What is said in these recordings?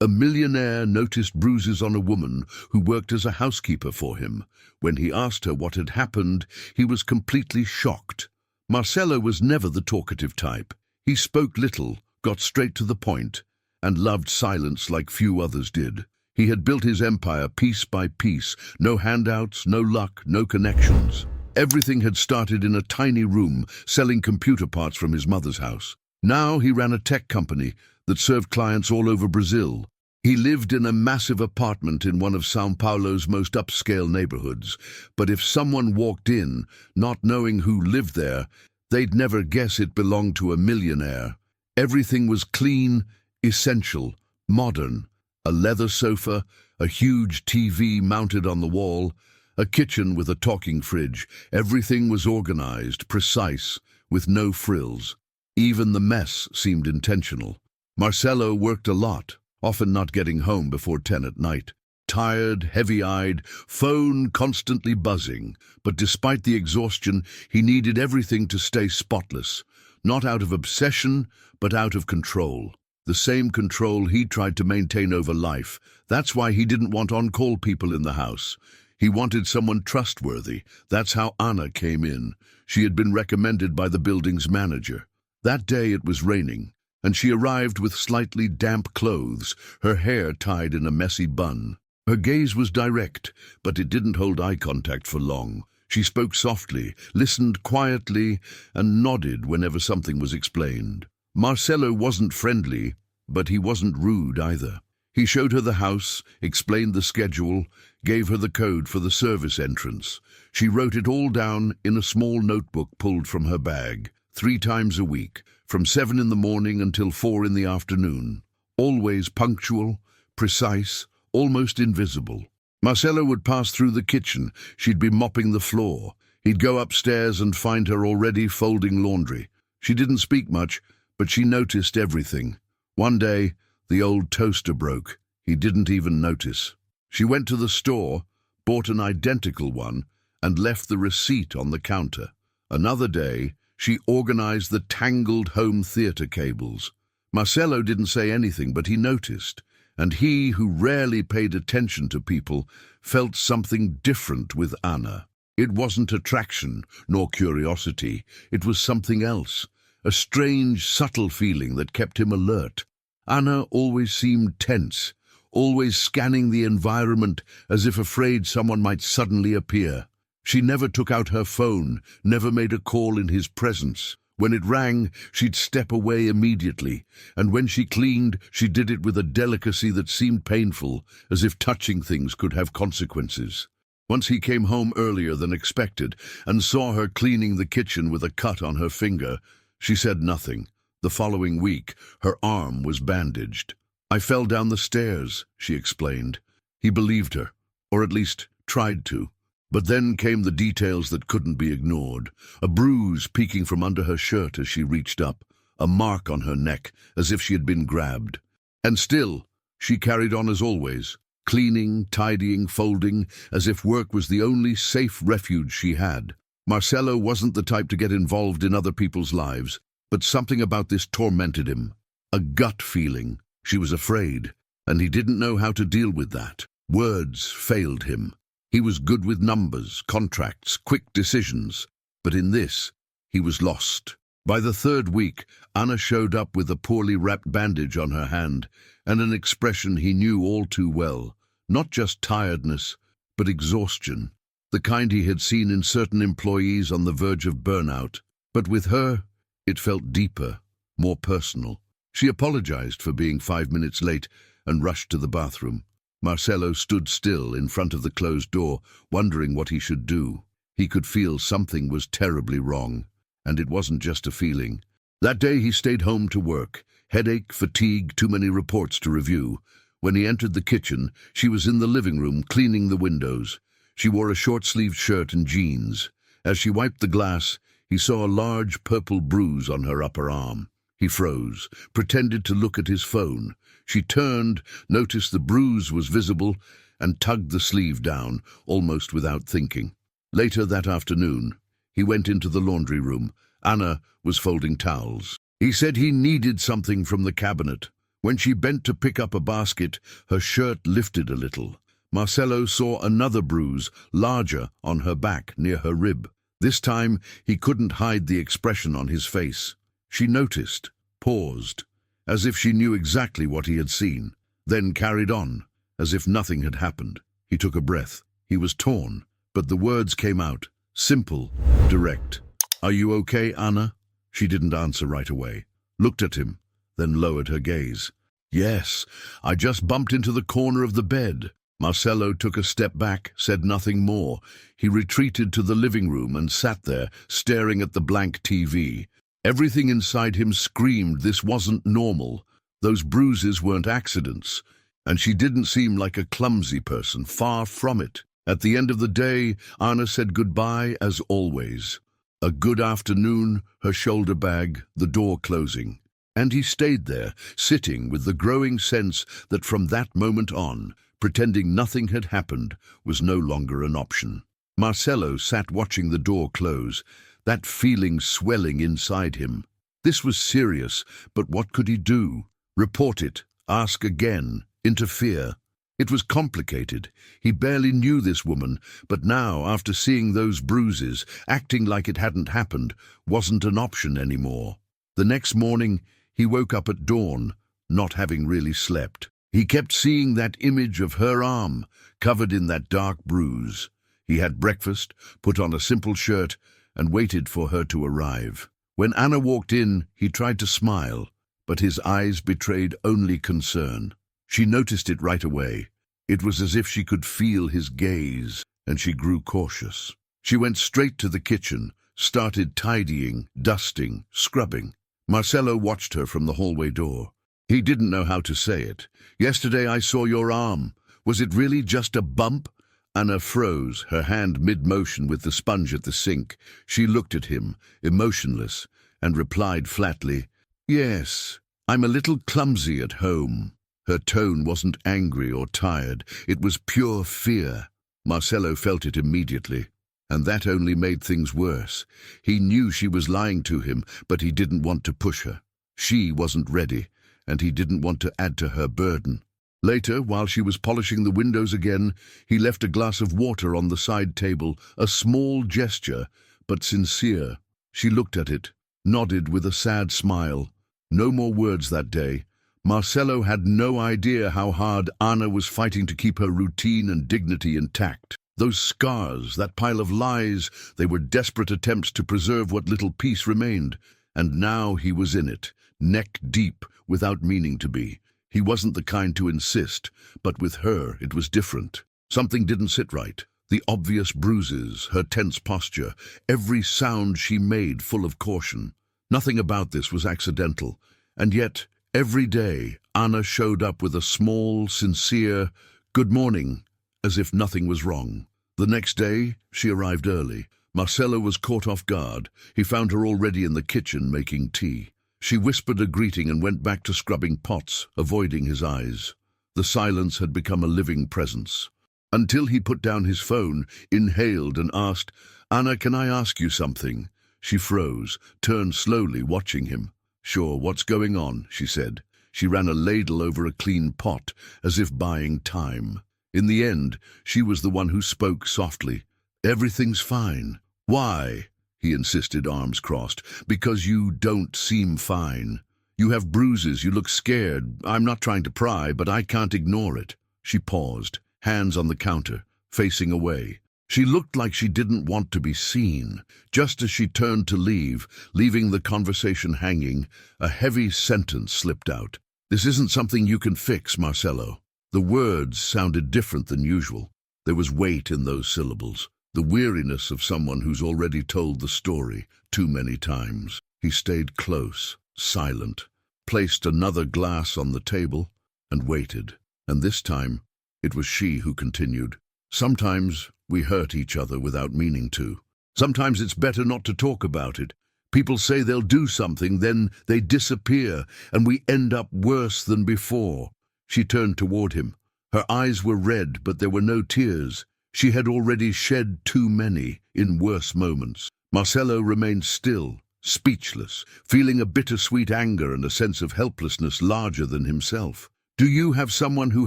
A millionaire noticed bruises on a woman who worked as a housekeeper for him. When he asked her what had happened, he was completely shocked. Marcelo was never the talkative type. He spoke little, got straight to the point, and loved silence like few others did. He had built his empire piece by piece, no handouts, no luck, no connections. Everything had started in a tiny room, selling computer parts from his mother's house. Now he ran a tech company that served clients all over Brazil. He lived in a massive apartment in one of São Paulo's most upscale neighborhoods, but if someone walked in, not knowing who lived there, they'd never guess it belonged to a millionaire. Everything was clean, essential, modern. A leather sofa, a huge TV mounted on the wall, a kitchen with a talking fridge. Everything was organized, precise, with no frills. Even the mess seemed intentional. Marcelo worked a lot, often not getting home before 10 at night. Tired, heavy-eyed, phone constantly buzzing. But despite the exhaustion, he needed everything to stay spotless. Not out of obsession, but out of control. The same control he tried to maintain over life. That's why he didn't want on-call people in the house. He wanted someone trustworthy. That's how Anna came in. She had been recommended by the building's manager. That day it was raining, and she arrived with slightly damp clothes, her hair tied in a messy bun. Her gaze was direct, but it didn't hold eye contact for long. She spoke softly, listened quietly, and nodded whenever something was explained. Marcelo wasn't friendly, but he wasn't rude either. He showed her the house, explained the schedule, gave her the code for the service entrance. She wrote it all down in a small notebook pulled from her bag, 3 times a week, from 7 in the morning until 4 in the afternoon. Always punctual, precise, almost invisible. Marcelo would pass through the kitchen. She'd be mopping the floor. He'd go upstairs and find her already folding laundry. She didn't speak much, but she noticed everything. One day, the old toaster broke. He didn't even notice. She went to the store, bought an identical one, and left the receipt on the counter. Another day, she organized the tangled home theater cables. Marcelo didn't say anything, but he noticed. And he, who rarely paid attention to people, felt something different with Anna. It wasn't attraction, nor curiosity. It was something else. A strange, subtle feeling that kept him alert. Anna always seemed tense, always scanning the environment as if afraid someone might suddenly appear. She never took out her phone, never made a call in his presence. When it rang, she'd step away immediately, and when she cleaned, she did it with a delicacy that seemed painful, as if touching things could have consequences. Once he came home earlier than expected and saw her cleaning the kitchen with a cut on her finger. She said nothing. The following week, her arm was bandaged. "I fell down the stairs," she explained. He believed her, or at least tried to. But then came the details that couldn't be ignored. A bruise peeking from under her shirt as she reached up, a mark on her neck as if she had been grabbed. And still, she carried on as always, cleaning, tidying, folding, as if work was the only safe refuge she had. Marcelo wasn't the type to get involved in other people's lives, but something about this tormented him. A gut feeling. She was afraid, and he didn't know how to deal with that. Words failed him. He was good with numbers, contracts, quick decisions, but in this, he was lost. By the 3rd week, Anna showed up with a poorly wrapped bandage on her hand and an expression he knew all too well. Not just tiredness, but exhaustion. The kind he had seen in certain employees on the verge of burnout. But with her, it felt deeper, more personal. She apologized for being 5 minutes late and rushed to the bathroom. Marcelo stood still in front of the closed door, wondering what he should do. He could feel something was terribly wrong, and it wasn't just a feeling. That day he stayed home to work. Headache, fatigue, too many reports to review. When he entered the kitchen, she was in the living room cleaning the windows. She wore a short-sleeved shirt and jeans. As she wiped the glass, he saw a large purple bruise on her upper arm. He froze, pretended to look at his phone. She turned, noticed the bruise was visible, and tugged the sleeve down, almost without thinking. Later that afternoon, he went into the laundry room. Anna was folding towels. He said he needed something from the cabinet. When she bent to pick up a basket, her shirt lifted a little. Marcelo saw another bruise, larger, on her back near her rib. This time he couldn't hide the expression on his face. She noticed, paused, as if she knew exactly what he had seen, then carried on, as if nothing had happened. He took a breath. He was torn, but the words came out, simple, direct. "Are you okay, Anna?" She didn't answer right away, looked at him, then lowered her gaze. "Yes, I just bumped into the corner of the bed." Marcelo took a step back, said nothing more. He retreated to the living room and sat there, staring at the blank TV. Everything inside him screamed this wasn't normal. Those bruises weren't accidents, and she didn't seem like a clumsy person, far from it. At the end of the day, Anna said goodbye as always. A good afternoon, her shoulder bag, the door closing. And he stayed there, sitting with the growing sense that from that moment on, pretending nothing had happened was no longer an option. Marcelo sat watching the door close, that feeling swelling inside him. This was serious, but what could he do? Report it, ask again, interfere. It was complicated. He barely knew this woman, but now, after seeing those bruises, acting like it hadn't happened wasn't an option anymore. The next morning, he woke up at dawn, not having really slept. He kept seeing that image of her arm, covered in that dark bruise. He had breakfast, put on a simple shirt, and waited for her to arrive. When Anna walked in, he tried to smile, but his eyes betrayed only concern. She noticed it right away. It was as if she could feel his gaze, and she grew cautious. She went straight to the kitchen, started tidying, dusting, scrubbing. Marcelo watched her from the hallway door. He didn't know how to say it. "Yesterday I saw your arm. Was it really just a bump?" Anna froze, her hand mid-motion with the sponge at the sink. She looked at him, emotionless, and replied flatly, "Yes, I'm a little clumsy at home." Her tone wasn't angry or tired. It was pure fear. Marcelo felt it immediately, and that only made things worse. He knew she was lying to him, but he didn't want to push her. She wasn't ready, and he didn't want to add to her burden. Later, while she was polishing the windows again, he left a glass of water on the side table, a small gesture, but sincere. She looked at it, nodded with a sad smile. No more words that day. Marcelo had no idea how hard Anna was fighting to keep her routine and dignity intact. Those scars, that pile of lies, they were desperate attempts to preserve what little peace remained. And now he was in it, neck deep, without meaning to be. He wasn't the kind to insist, but with her it was different. Something didn't sit right. The obvious bruises, her tense posture, every sound she made full of caution. Nothing about this was accidental, and yet every day, Anna showed up with a small, sincere, "Good morning," as if nothing was wrong. The next day, she arrived early. Marcelo was caught off guard. He found her already in the kitchen making tea. She whispered a greeting and went back to scrubbing pots, avoiding his eyes. The silence had become a living presence. Until he put down his phone, inhaled and asked, "Anna, can I ask you something?" She froze, turned slowly, watching him. "Sure, what's going on?" she said. She ran a ladle over a clean pot, as if buying time. In the end, she was the one who spoke softly. "Everything's fine." "Why?" he insisted, arms crossed. "Because you don't seem fine. You have bruises, you look scared. I'm not trying to pry, but I can't ignore it." She paused, hands on the counter, facing away. She looked like she didn't want to be seen. Just as she turned to leave, leaving the conversation hanging, a heavy sentence slipped out. "This isn't something you can fix, Marcelo." The words sounded different than usual. There was weight in those syllables, the weariness of someone who's already told the story too many times. He stayed close, silent, placed another glass on the table, and waited. And this time, it was she who continued. "Sometimes we hurt each other without meaning to. Sometimes it's better not to talk about it. People say they'll do something, then they disappear, and we end up worse than before." She turned toward him. Her eyes were red, but there were no tears. She had already shed too many in worse moments. Marcelo remained still, speechless, feeling a bittersweet anger and a sense of helplessness larger than himself. "Do you have someone who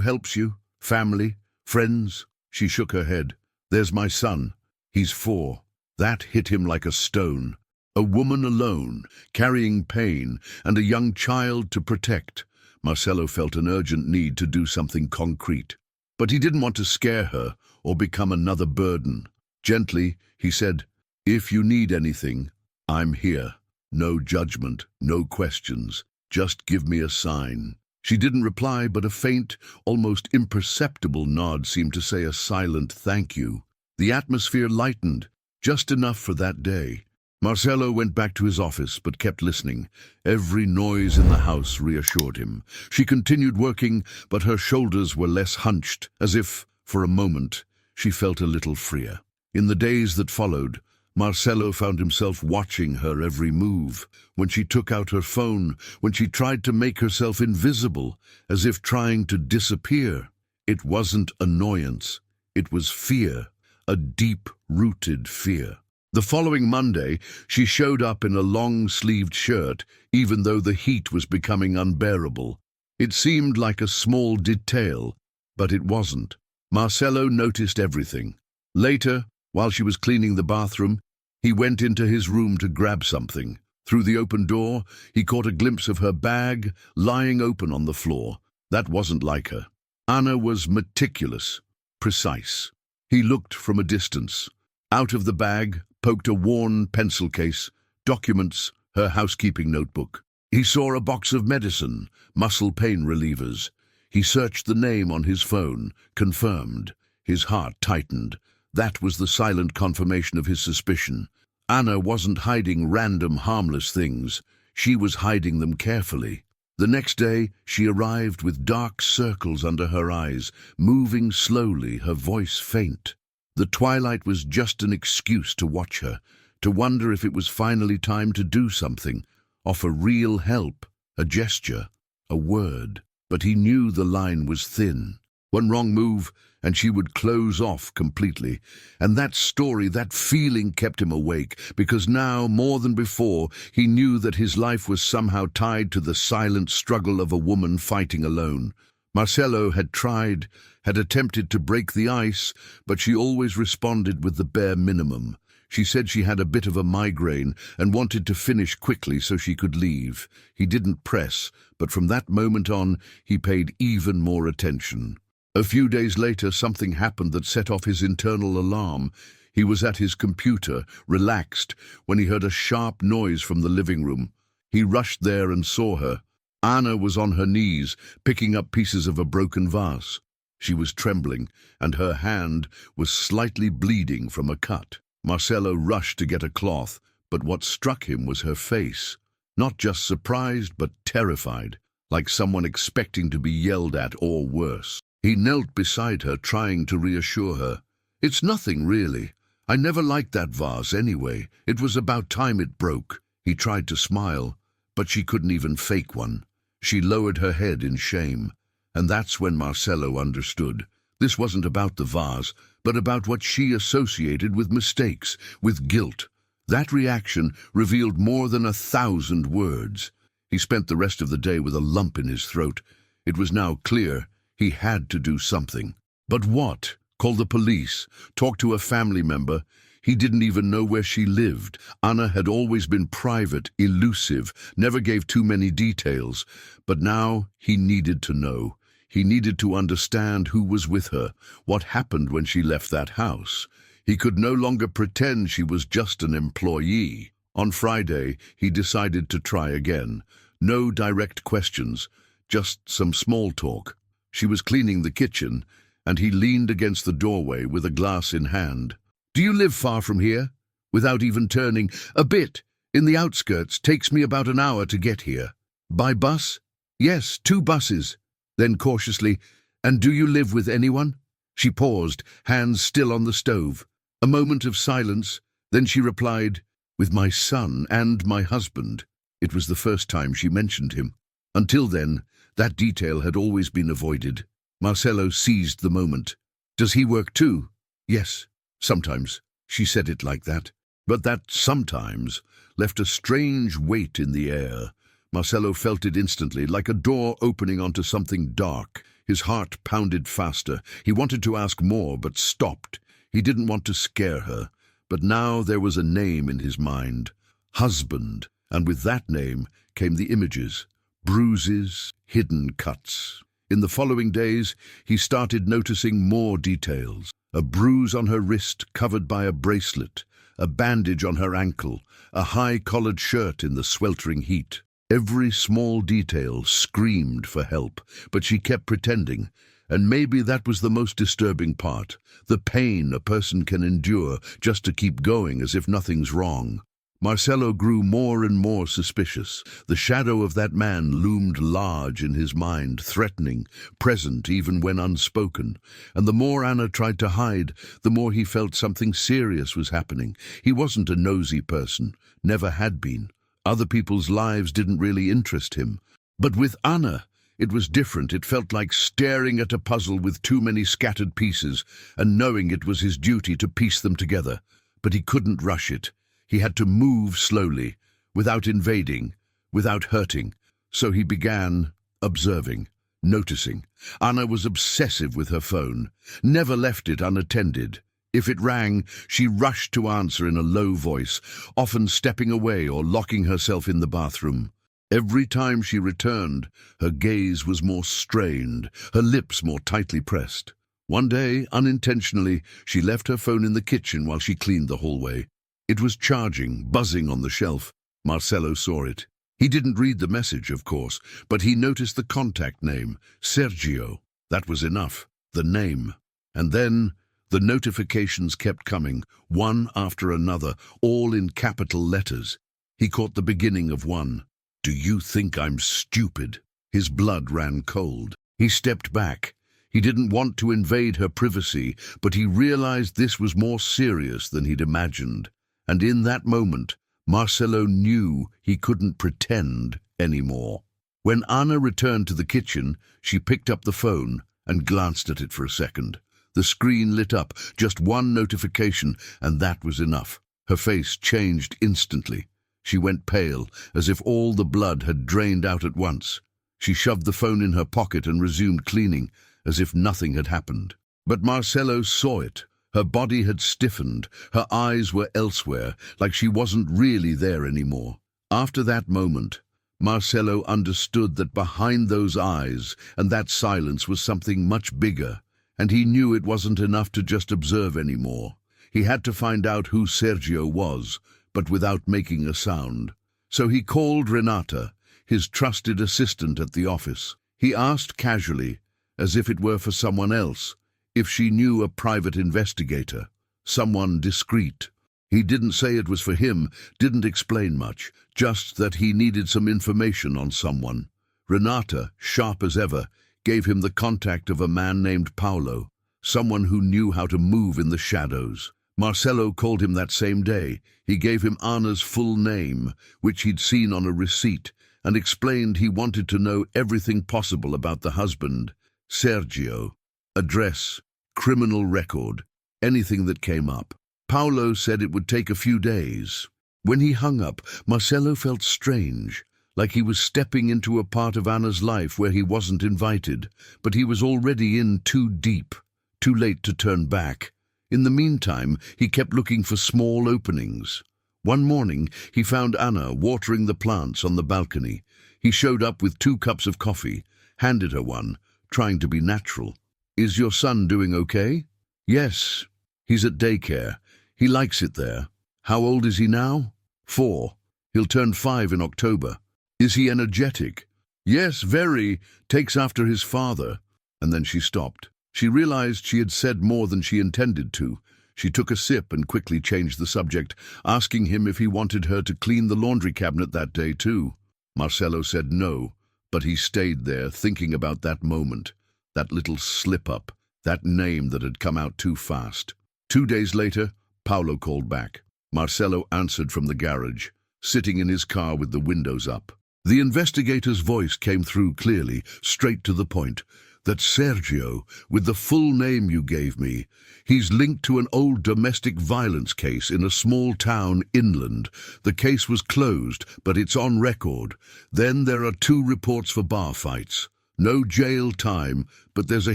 helps you? Family? Friends?" She shook her head. "There's my son. He's 4. That hit him like a stone. A woman alone, carrying pain, and a young child to protect. Marcelo felt an urgent need to do something concrete. But he didn't want to scare her or become another burden. Gently, he said, "If you need anything, I'm here. No judgment, no questions. Just give me a sign." She didn't reply, but a faint, almost imperceptible nod seemed to say a silent thank you. The atmosphere lightened, just enough for that day. Marcelo went back to his office, but kept listening. Every noise in the house reassured him. She continued working, but her shoulders were less hunched, as if, for a moment, she felt a little freer. In the days that followed, Marcelo found himself watching her every move. When she took out her phone, when she tried to make herself invisible, as if trying to disappear. It wasn't annoyance. It was fear, a deep-rooted fear. The following Monday, she showed up in a long-sleeved shirt, even though the heat was becoming unbearable. It seemed like a small detail, but it wasn't. Marcelo noticed everything. Later, while she was cleaning the bathroom, he went into his room to grab something. Through the open door, he caught a glimpse of her bag lying open on the floor. That wasn't like her. Anna was meticulous, precise. He looked from a distance. Out of the bag poked a worn pencil case, documents, her housekeeping notebook. He saw a box of medicine, muscle pain relievers. He searched the name on his phone, confirmed. His heart tightened. That was the silent confirmation of his suspicion. Anna wasn't hiding random, harmless things. She was hiding them carefully. The next day, she arrived with dark circles under her eyes, moving slowly, her voice faint. The twilight was just an excuse to watch her, to wonder if it was finally time to do something, offer real help, a gesture, a word. But he knew the line was thin. One wrong move, and she would close off completely. And that story, that feeling kept him awake, because now, more than before, he knew that his life was somehow tied to the silent struggle of a woman fighting alone. Marcelo had tried, had attempted to break the ice, but she always responded with the bare minimum. She said she had a bit of a migraine and wanted to finish quickly so she could leave. He didn't press, but from that moment on, he paid even more attention. A few days later, something happened that set off his internal alarm. He was at his computer, relaxed, when he heard a sharp noise from the living room. He rushed there and saw her. Anna was on her knees, picking up pieces of a broken vase. She was trembling, and her hand was slightly bleeding from a cut. Marcelo rushed to get a cloth, but what struck him was her face. Not just surprised, but terrified, like someone expecting to be yelled at or worse. He knelt beside her, trying to reassure her. "It's nothing, really. I never liked that vase anyway. It was about time it broke." He tried to smile, but she couldn't even fake one. She lowered her head in shame. And that's when Marcelo understood. This wasn't about the vase, but about what she associated with mistakes, with guilt. That reaction revealed more than 1,000 words. He spent the rest of the day with a lump in his throat. It was now clear he had to do something. But what? Call the police? Talk to a family member? He didn't even know where she lived. Anna had always been private, elusive, never gave too many details. But now he needed to know. He needed to understand who was with her, what happened when she left that house. He could no longer pretend she was just an employee. On Friday, he decided to try again. No direct questions, just some small talk. She was cleaning the kitchen, and he leaned against the doorway with a glass in hand. "Do you live far from here?" Without even turning. "A bit. In the outskirts. Takes me about an hour to get here." "By bus?" "Yes, 2 buses." Then cautiously, "And do you live with anyone?" She paused, hands still on the stove. A moment of silence, then she replied, "With my son and my husband." It was the first time she mentioned him. Until then, that detail had always been avoided. Marcelo seized the moment. "Does he work too?" "Yes, sometimes." She said it like that. But that sometimes left a strange weight in the air. Marcelo felt it instantly, like a door opening onto something dark. His heart pounded faster. He wanted to ask more, but stopped. He didn't want to scare her. But now there was a name in his mind. Husband. And with that name came the images. Bruises, hidden cuts. In the following days, he started noticing more details. A bruise on her wrist covered by a bracelet, a bandage on her ankle, a high-collared shirt in the sweltering heat. Every small detail screamed for help, but she kept pretending. And maybe that was the most disturbing part, the pain a person can endure just to keep going as if nothing's wrong. Marcelo grew more and more suspicious. The shadow of that man loomed large in his mind, threatening, present even when unspoken. And the more Anna tried to hide, the more he felt something serious was happening. He wasn't a nosy person, never had been. Other people's lives didn't really interest him. But with Anna, it was different. It felt like staring at a puzzle with too many scattered pieces and knowing it was his duty to piece them together. But he couldn't rush it. He had to move slowly, without invading, without hurting. So he began observing, noticing. Anna was obsessive with her phone, never left it unattended. If it rang, she rushed to answer in a low voice, often stepping away or locking herself in the bathroom. Every time she returned, her gaze was more strained, her lips more tightly pressed. One day, unintentionally, she left her phone in the kitchen while she cleaned the hallway. It was charging, buzzing on the shelf. Marcelo saw it. He didn't read the message, of course, but he noticed the contact name, Sergio. That was enough, the name. And then the notifications kept coming, one after another, all in capital letters. He caught the beginning of one. "Do you think I'm stupid?" His blood ran cold. He stepped back. He didn't want to invade her privacy, but he realized this was more serious than he'd imagined. And in that moment, Marcelo knew he couldn't pretend anymore. When Anna returned to the kitchen, she picked up the phone and glanced at it for a second. The screen lit up, just one notification, and that was enough. Her face changed instantly. She went pale, as if all the blood had drained out at once. She shoved the phone in her pocket and resumed cleaning, as if nothing had happened. But Marcelo saw it. Her body had stiffened, her eyes were elsewhere, like she wasn't really there anymore. After that moment, Marcelo understood that behind those eyes and that silence was something much bigger, and he knew it wasn't enough to just observe anymore. He had to find out who Sergio was, but without making a sound. So he called Renata, his trusted assistant at the office. He asked casually, as if it were for someone else, if she knew a private investigator, someone discreet. He didn't say it was for him, didn't explain much, just that he needed some information on someone. Renata, sharp as ever, gave him the contact of a man named Paolo, someone who knew how to move in the shadows. Marcelo called him that same day. He gave him Anna's full name, which he'd seen on a receipt, and explained he wanted to know everything possible about the husband, Sergio. Address, criminal record, anything that came up. Paolo said it would take a few days. When he hung up, Marcelo felt strange, like he was stepping into a part of Anna's life where he wasn't invited, but he was already in too deep, too late to turn back. In the meantime, he kept looking for small openings. One morning, he found Anna watering the plants on the balcony. He showed up with 2 cups of coffee, handed her one, trying to be natural. "Is your son doing okay?" "Yes. He's at daycare. He likes it there." "How old is he now?" 4. "He'll turn 5 in October." "Is he energetic?" "Yes, very. Takes after his father." And then she stopped. She realized she had said more than she intended to. She took a sip and quickly changed the subject, asking him if he wanted her to clean the laundry cabinet that day too. Marcelo said no, but he stayed there thinking about that moment, that little slip-up, that name that had come out too fast. 2 days later, Paolo called back. Marcelo answered from the garage, sitting in his car with the windows up. The investigator's voice came through clearly, straight to the point. That's Sergio, with the full name you gave me. He's linked to an old domestic violence case in a small town inland. The case was closed, but it's on record. Then there are 2 reports for bar fights. No jail time, but there's a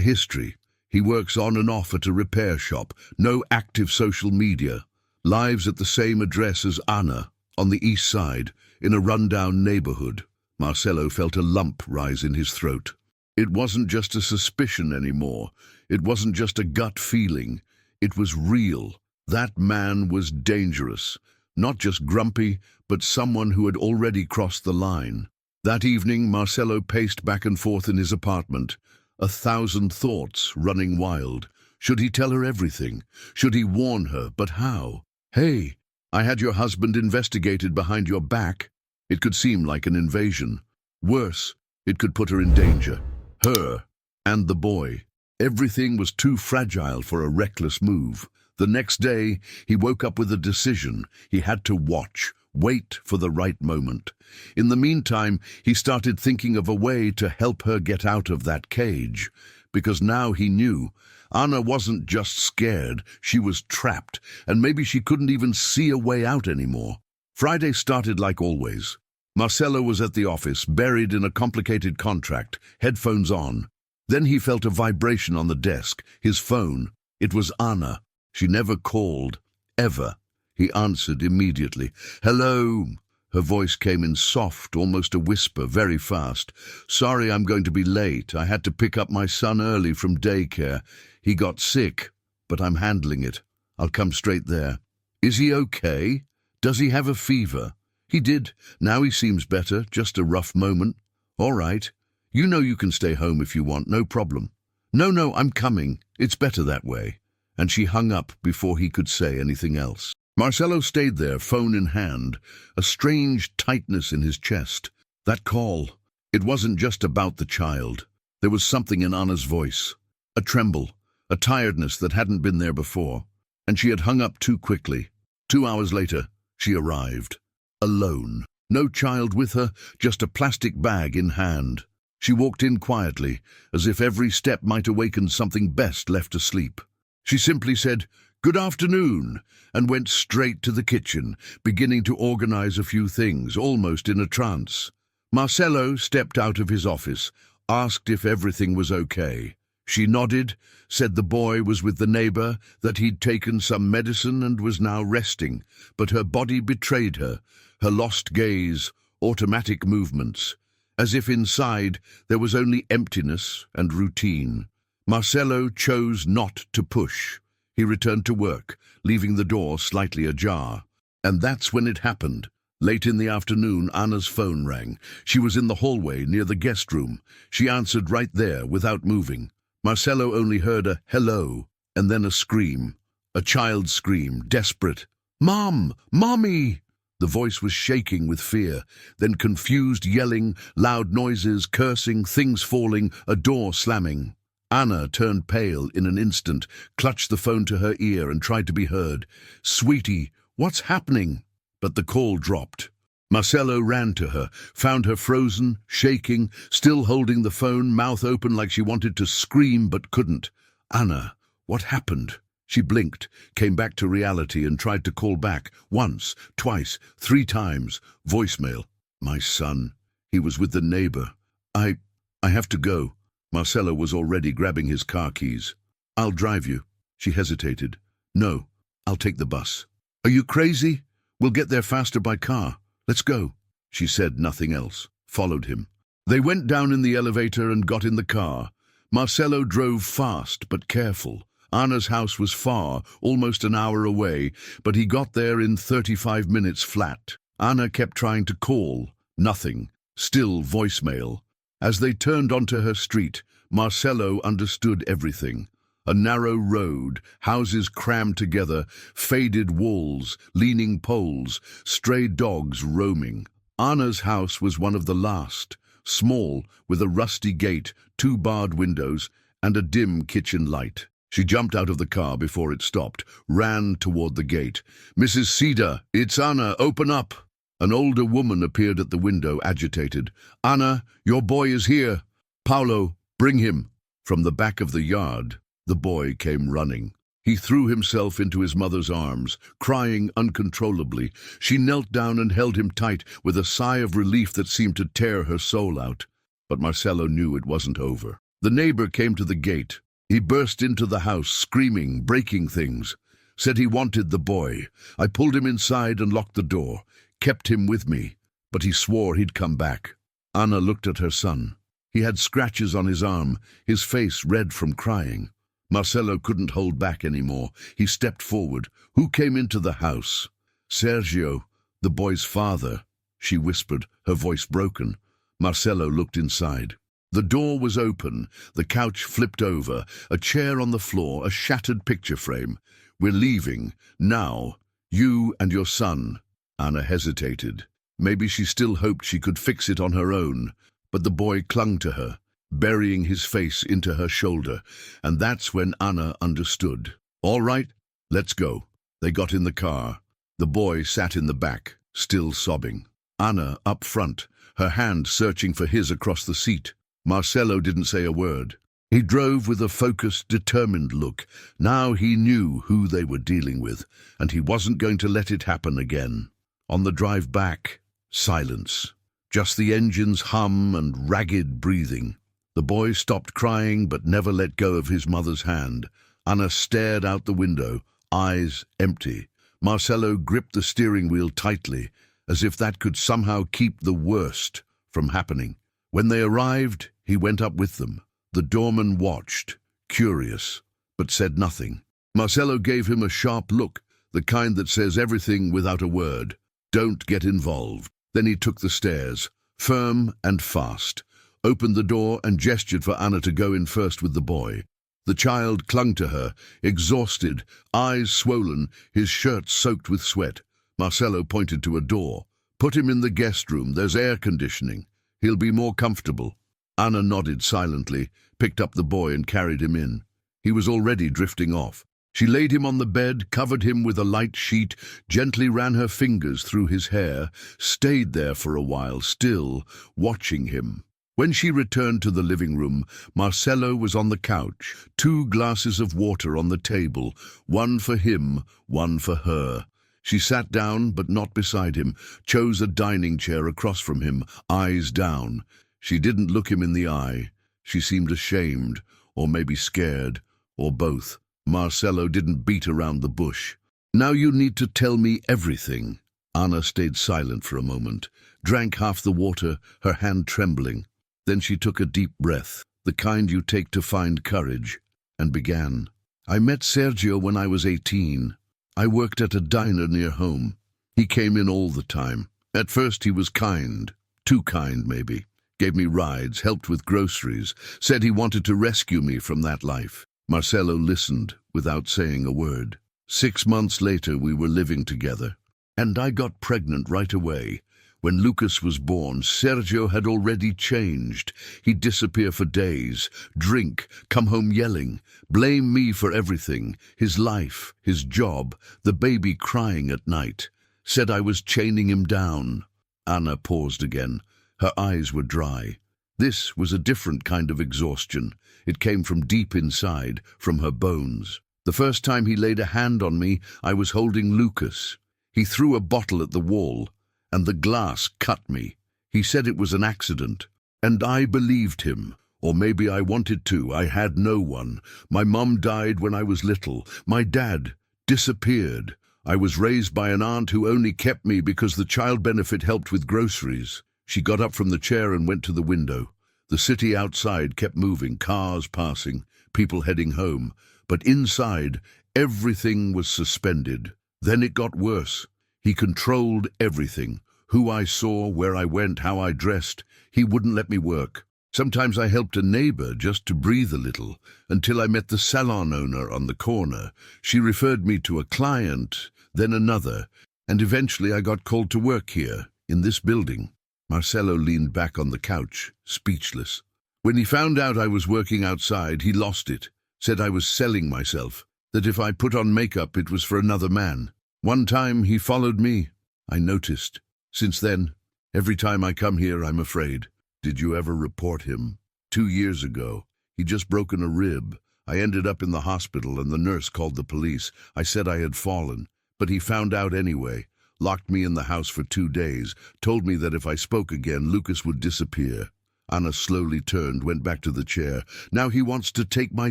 history. He works on and off at a repair shop. No active social media. Lives at the same address as Anna, on the east side, in a rundown neighborhood. Marcelo felt a lump rise in his throat. It wasn't just a suspicion anymore. It wasn't just a gut feeling. It was real. That man was dangerous. Not just grumpy, but someone who had already crossed the line. That evening, Marcelo paced back and forth in his apartment, 1,000 thoughts running wild. Should he tell her everything? Should he warn her? But how? Hey, I had your husband investigated behind your back. It could seem like an invasion. Worse, it could put her in danger. Her and the boy. Everything was too fragile for a reckless move. The next day, he woke up with a decision. He had to watch, wait for the right moment. In the meantime, he started thinking of a way to help her get out of that cage. Because now he knew Anna wasn't just scared, she was trapped, and maybe she couldn't even see a way out anymore. Friday started like always. Marcelo was at the office, buried in a complicated contract, headphones on. Then he felt a vibration on the desk, his phone. It was Anna. She never called, ever. He answered immediately. "Hello." Her voice came in soft, almost a whisper, very fast. "Sorry I'm going to be late. I had to pick up my son early from daycare. He got sick, but I'm handling it. I'll come straight there." "Is he okay? Does he have a fever?" "He did. Now he seems better. Just a rough moment." "All right. You know you can stay home if you want. No problem." No, I'm coming. It's better that way." And she hung up before he could say anything else. Marcelo stayed there, phone in hand, a strange tightness in his chest. That call. It wasn't just about the child. There was something in Anna's voice. A tremble, a tiredness that hadn't been there before. And she had hung up too quickly. 2 hours later, she arrived. Alone. No child with her, just a plastic bag in hand. She walked in quietly, as if every step might awaken something best left asleep. She simply said, "Good afternoon," and went straight to the kitchen, beginning to organize a few things, almost in a trance. Marcelo stepped out of his office, asked if everything was okay. She nodded, said the boy was with the neighbor, that he'd taken some medicine and was now resting, but her body betrayed her, her lost gaze, automatic movements, as if inside there was only emptiness and routine. Marcelo chose not to push. He returned to work, leaving the door slightly ajar. And that's when it happened. Late in the afternoon, Anna's phone rang. She was in the hallway near the guest room. She answered right there, without moving. Marcelo only heard a hello, and then a scream. A child's scream, desperate. "Mom! Mommy!" The voice was shaking with fear, then confused yelling, loud noises, cursing, things falling, a door slamming. Anna turned pale in an instant, clutched the phone to her ear and tried to be heard. "Sweetie, what's happening?" But the call dropped. Marcelo ran to her, found her frozen, shaking, still holding the phone, mouth open like she wanted to scream but couldn't. "Anna, what happened?" She blinked, came back to reality and tried to call back. Once, twice, 3 times. Voicemail. "My son. He was with the neighbor. I have to go." Marcelo was already grabbing his car keys. "I'll drive you." She hesitated. "No, I'll take the bus." "Are you crazy? We'll get there faster by car. Let's go." She said nothing else, followed him. They went down in the elevator and got in the car. Marcelo drove fast but careful. Anna's house was far, almost an hour away, but he got there in 35 minutes flat. Anna kept trying to call. Nothing. Still voicemail. As they turned onto her street, Marcelo understood everything. A narrow road, houses crammed together, faded walls, leaning poles, stray dogs roaming. Anna's house was one of the last, small, with a rusty gate, 2 barred windows, and a dim kitchen light. She jumped out of the car before it stopped, ran toward the gate. "Mrs. Cedar, it's Anna, open up!" An older woman appeared at the window, agitated. "Anna, your boy is here. Paulo, bring him." From the back of the yard, the boy came running. He threw himself into his mother's arms, crying uncontrollably. She knelt down and held him tight with a sigh of relief that seemed to tear her soul out. But Marcelo knew it wasn't over. The neighbor came to the gate. He burst into the house, screaming, breaking things. Said he wanted the boy. I pulled him inside and locked the door, kept him with me, but he swore he'd come back. Anna looked at her son. He had scratches on his arm, his face red from crying. Marcelo couldn't hold back anymore. He stepped forward. Who came into the house? Sergio, the boy's father, she whispered, her voice broken. Marcelo looked inside. The door was open, the couch flipped over, a chair on the floor, a shattered picture frame. We're leaving, now, you and your son. Anna hesitated. Maybe she still hoped she could fix it on her own, but the boy clung to her, burying his face into her shoulder, and that's when Anna understood. All right, let's go. They got in the car. The boy sat in the back, still sobbing. Anna up front, her hand searching for his across the seat. Marcelo didn't say a word. He drove with a focused, determined look. Now he knew who they were dealing with, and he wasn't going to let it happen again. On the drive back, silence. Just the engine's hum and ragged breathing. The boy stopped crying but never let go of his mother's hand. Anna stared out the window, eyes empty. Marcelo gripped the steering wheel tightly, as if that could somehow keep the worst from happening. When they arrived, he went up with them. The doorman watched, curious, but said nothing. Marcelo gave him a sharp look, the kind that says everything without a word. Don't get involved. Then he took the stairs, firm and fast, opened the door and gestured for Anna to go in first with the boy. The child clung to her, exhausted, eyes swollen, his shirt soaked with sweat. Marcelo pointed to a door. Put him in the guest room, there's air conditioning. He'll be more comfortable. Anna nodded silently, picked up the boy and carried him in. He was already drifting off. She laid him on the bed, covered him with a light sheet, gently ran her fingers through his hair, stayed there for a while, still watching him. When she returned to the living room, Marcelo was on the couch, 2 glasses of water on the table, one for him, one for her. She sat down, but not beside him, chose a dining chair across from him, eyes down. She didn't look him in the eye. She seemed ashamed, or maybe scared, or both. Marcelo didn't beat around the bush. Now you need to tell me everything. Anna stayed silent for a moment, drank half the water, her hand trembling. Then she took a deep breath, the kind you take to find courage, and began. I met Sergio when I was 18. I worked at a diner near home. He came in all the time. At first he was kind, too kind maybe. Gave me rides, helped with groceries, said he wanted to rescue me from that life. Marcelo listened without saying a word. 6 months later we were living together, and I got pregnant right away. When Lucas was born, Sergio had already changed. He'd disappear for days, drink, come home yelling, blame me for everything, his life, his job, the baby crying at night. Said I was chaining him down. Anna paused again. Her eyes were dry. This was a different kind of exhaustion. It came from deep inside, from her bones. The first time he laid a hand on me, I was holding Lucas. He threw a bottle at the wall, and the glass cut me. He said it was an accident, and I believed him. Or maybe I wanted to. I had no one. My mum died when I was little. My dad disappeared. I was raised by an aunt who only kept me because the child benefit helped with groceries. She got up from the chair and went to the window. The city outside kept moving, cars passing, people heading home. But inside, everything was suspended. Then it got worse. He controlled everything. Who I saw, where I went, how I dressed. He wouldn't let me work. Sometimes I helped a neighbor just to breathe a little, until I met the salon owner on the corner. She referred me to a client, then another, and eventually I got called to work here, in this building. Marcelo leaned back on the couch, speechless. When he found out I was working outside, he lost it. Said I was selling myself, that if I put on makeup it was for another man. One time he followed me. I noticed. Since then, every time I come here I'm afraid. Did you ever report him? 2 years ago. He'd just broken a rib. I ended up in the hospital and the nurse called the police. I said I had fallen, but he found out anyway, locked me in the house for 2 days, told me that if I spoke again, Lucas would disappear. Anna slowly turned, went back to the chair. Now he wants to take my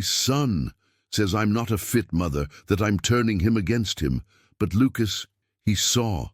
son. Says I'm not a fit mother, that I'm turning him against him. But Lucas, he saw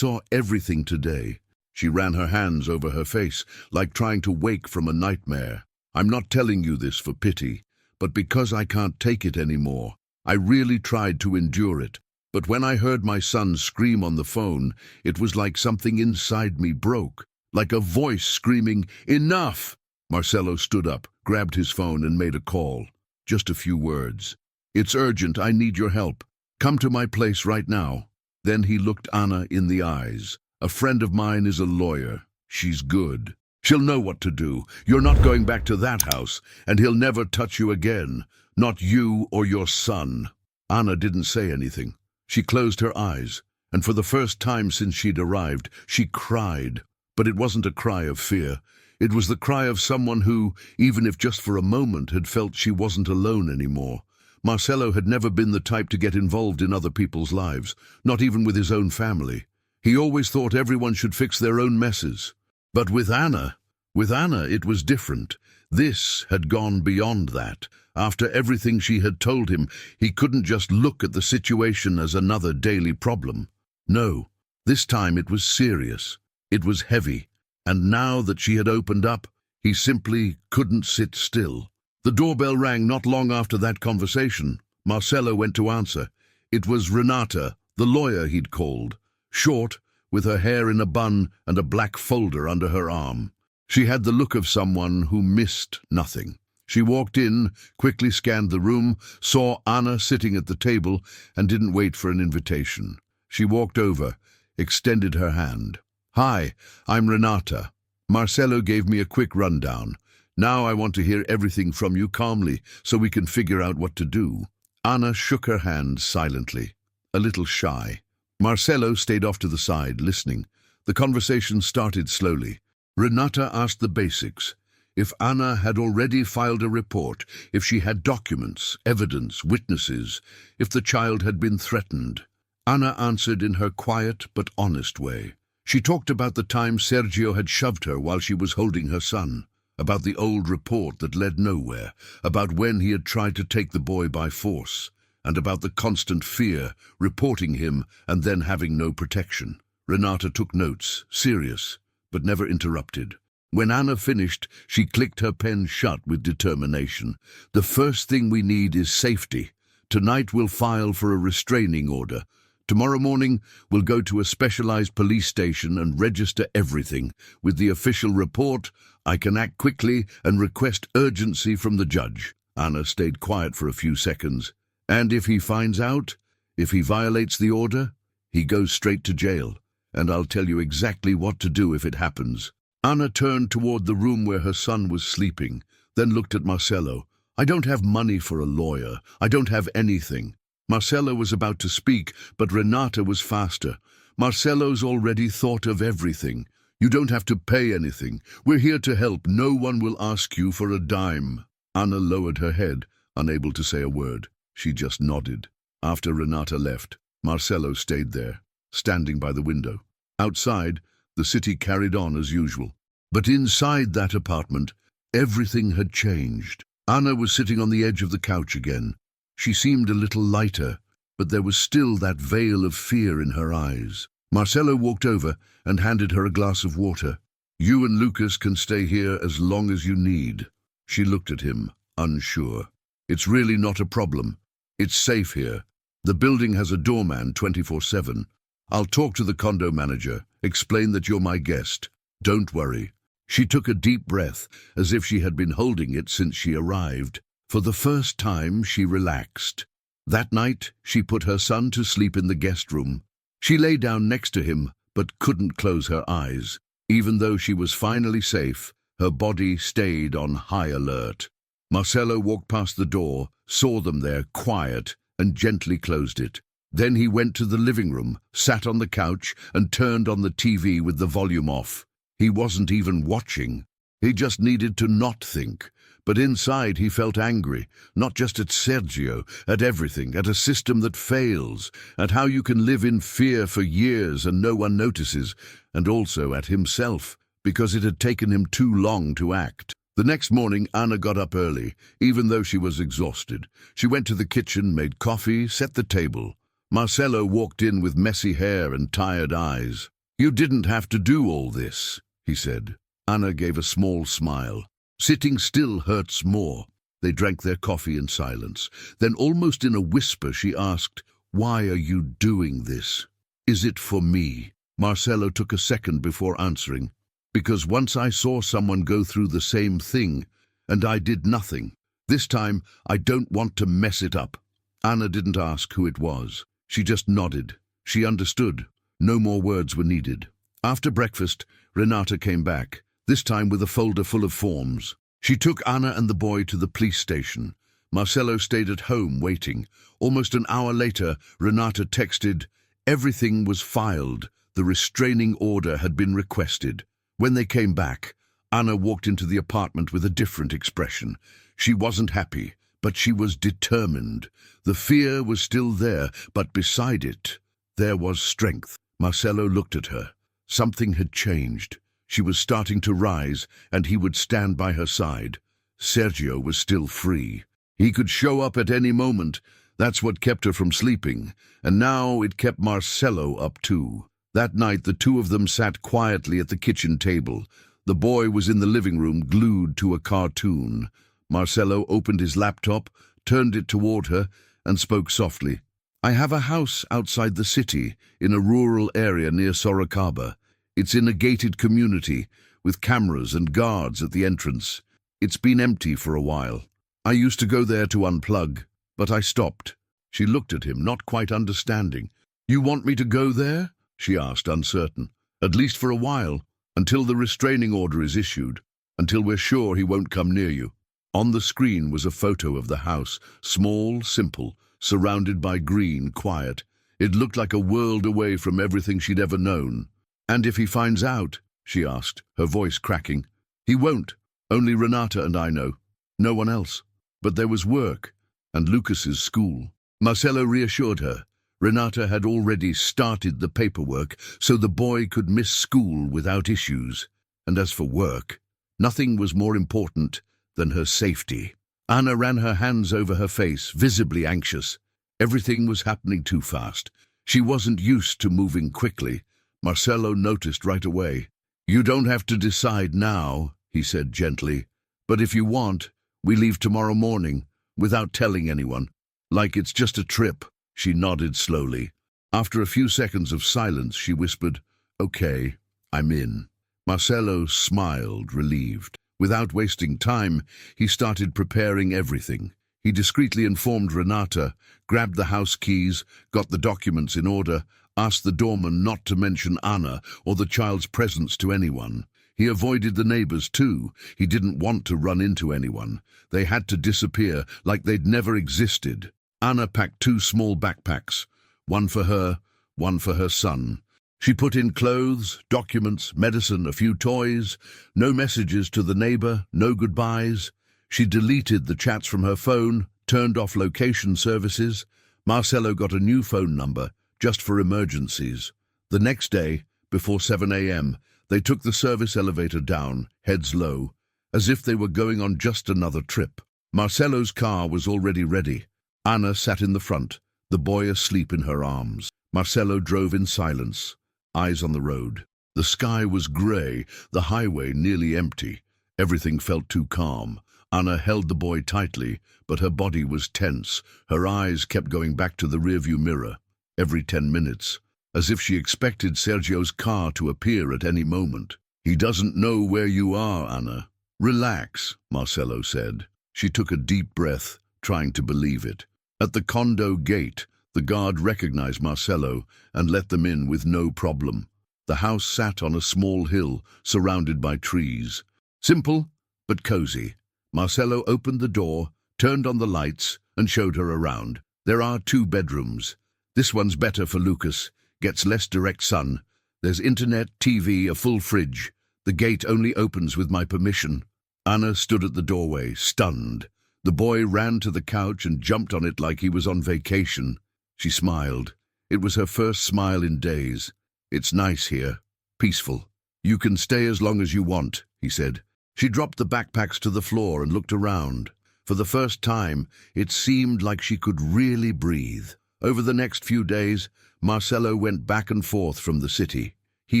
everything today. She ran her hands over her face, like trying to wake from a nightmare. I'm not telling you this for pity, but because I can't take it anymore. I really tried to endure it, but when I heard my son scream on the phone, it was like something inside me broke, like a voice screaming, "Enough!" Marcelo stood up, grabbed his phone and made a call. Just a few words. "It's urgent, I need your help. Come to my place right now." Then he looked Anna in the eyes. "A friend of mine is a lawyer. She's good. She'll know what to do. You're not going back to that house, and he'll never touch you again. Not you or your son." Anna didn't say anything. She closed her eyes, and for the first time since she'd arrived, she cried. But it wasn't a cry of fear. It was the cry of someone who, even if just for a moment, had felt she wasn't alone anymore. Marcelo had never been the type to get involved in other people's lives, not even with his own family. He always thought everyone should fix their own messes. But with Anna, it was different. This had gone beyond that. After everything she had told him, he couldn't just look at the situation as another daily problem. No, this time it was serious. It was heavy. And now that she had opened up, he simply couldn't sit still. The doorbell rang not long after that conversation. Marcelo went to answer. It was Renata, the lawyer he'd called. Short, with her hair in a bun and a black folder under her arm. She had the look of someone who missed nothing. She walked in, quickly scanned the room, saw Anna sitting at the table, and didn't wait for an invitation. She walked over, extended her hand. "Hi, I'm Renata. Marcelo gave me a quick rundown. Now I want to hear everything from you calmly, so we can figure out what to do." Anna shook her hand silently, a little shy. Marcelo stayed off to the side, listening. The conversation started slowly. Renata asked the basics. If Anna had already filed a report, if she had documents, evidence, witnesses, if the child had been threatened. Anna answered in her quiet but honest way. She talked about the time Sergio had shoved her while she was holding her son, about the old report that led nowhere, about when he had tried to take the boy by force, and about the constant fear, reporting him and then having no protection. Renata took notes, serious, but never interrupted. When Anna finished, she clicked her pen shut with determination. "The first thing we need is safety. Tonight we'll file for a restraining order. Tomorrow morning, we'll go to a specialized police station and register everything. With the official report, I can act quickly and request urgency from the judge." Anna stayed quiet for a few seconds. "And if he finds out, if he violates the order, he goes straight to jail. And I'll tell you exactly what to do if it happens." Anna turned toward the room where her son was sleeping, then looked at Marcelo. "I don't have money for a lawyer. I don't have anything." Marcelo was about to speak, but Renata was faster. "Marcelo's already thought of everything. You don't have to pay anything. We're here to help. No one will ask you for a dime." Anna lowered her head, unable to say a word. She just nodded. After Renata left, Marcelo stayed there, standing by the window. Outside, the city carried on as usual. But inside that apartment, everything had changed. Anna was sitting on the edge of the couch again. She seemed a little lighter, but there was still that veil of fear in her eyes. Marcelo walked over and handed her a glass of water. "You and Lucas can stay here as long as you need." She looked at him, unsure. "It's really not a problem. It's safe here. The building has a doorman 24/7. I'll talk to the condo manager, explain that you're my guest. Don't worry." She took a deep breath, as if she had been holding it since she arrived. For the first time, she relaxed. That night, she put her son to sleep in the guest room. She lay down next to him, but couldn't close her eyes. Even though she was finally safe, her body stayed on high alert. Marcelo walked past the door, saw them there, quiet, and gently closed it. Then he went to the living room, sat on the couch, and turned on the TV with the volume off. He wasn't even watching. He just needed to not think. But inside he felt angry, not just at Sergio, at everything, at a system that fails, at how you can live in fear for years and no one notices, and also at himself, because it had taken him too long to act. The next morning, Anna got up early, even though she was exhausted. She went to the kitchen, made coffee, set the table. Marcelo walked in with messy hair and tired eyes. "You didn't have to do all this," he said. Anna gave a small smile. Sitting still hurts more. They drank their coffee in silence. Then, almost in a whisper, she asked, "Why are you doing this? Is it for me?" Marcelo took a second before answering. "Because once I saw someone go through the same thing, and I did nothing. This time, I don't want to mess it up." Anna didn't ask who it was. She just nodded. She understood. No more words were needed. After breakfast, Renata came back, this time with a folder full of forms. She took Anna and the boy to the police station. Marcelo stayed at home waiting. Almost an hour later, Renata texted, "Everything was filed. The restraining order had been requested." When they came back, Anna walked into the apartment with a different expression. She wasn't happy, but she was determined. The fear was still there, but beside it, there was strength. Marcelo looked at her. Something had changed. She was starting to rise, and he would stand by her side. Sergio was still free. He could show up at any moment. That's what kept her from sleeping, and now it kept Marcelo up too. That night, the two of them sat quietly at the kitchen table. The boy was in the living room, glued to a cartoon. Marcelo opened his laptop, turned it toward her, and spoke softly. "I have a house outside the city, in a rural area near Sorocaba. It's in a gated community, with cameras and guards at the entrance. It's been empty for a while. I used to go there to unplug, but I stopped." She looked at him, not quite understanding. "You want me to go there?" she asked, uncertain. "At least for a while, until the restraining order is issued, until we're sure he won't come near you." On the screen was a photo of the house, small, simple, surrounded by green, quiet. It looked like a world away from everything she'd ever known. "And if he finds out?" she asked, her voice cracking. "He won't. Only Renata and I know. No one else. But there was work, and Lucas's school." Marcelo reassured her. Renata had already started the paperwork, so the boy could miss school without issues. And as for work, nothing was more important than her safety. Anna ran her hands over her face, visibly anxious. Everything was happening too fast. She wasn't used to moving quickly. Marcelo noticed right away. "You don't have to decide now," he said gently. "But if you want, we leave tomorrow morning, without telling anyone. Like it's just a trip." She nodded slowly. After a few seconds of silence, she whispered, "Okay, I'm in." Marcelo smiled, relieved. Without wasting time, he started preparing everything. He discreetly informed Renata, grabbed the house keys, got the documents in order, asked the doorman not to mention Anna or the child's presence to anyone. He avoided the neighbors too. He didn't want to run into anyone. They had to disappear like they'd never existed. Anna packed 2 small backpacks, one for her, one for her son. She put in clothes, documents, medicine, a few toys. No messages to the neighbor, no goodbyes. She deleted the chats from her phone, turned off location services. Marcelo got a new phone number, just for emergencies. The next day, before 7 a.m., they took the service elevator down, heads low, as if they were going on just another trip. Marcelo's car was already ready. Anna sat in the front, the boy asleep in her arms. Marcelo drove in silence, eyes on the road. The sky was grey, the highway nearly empty. Everything felt too calm. Anna held the boy tightly, but her body was tense. Her eyes kept going back to the rearview mirror, every 10 minutes, as if she expected Sergio's car to appear at any moment. "He doesn't know where you are, Anna." "Relax," Marcelo said. She took a deep breath, trying to believe it. At the condo gate, the guard recognized Marcelo and let them in with no problem. The house sat on a small hill, surrounded by trees. Simple, but cozy. Marcelo opened the door, turned on the lights, and showed her around. "There are 2 bedrooms. This one's better for Lucas, gets less direct sun. There's internet, TV, a full fridge. The gate only opens with my permission." Anna stood at the doorway, stunned. The boy ran to the couch and jumped on it like he was on vacation. She smiled. It was her first smile in days. "It's nice here. Peaceful. You can stay as long as you want," he said. She dropped the backpacks to the floor and looked around. For the first time, it seemed like she could really breathe. Over the next few days, Marcelo went back and forth from the city. He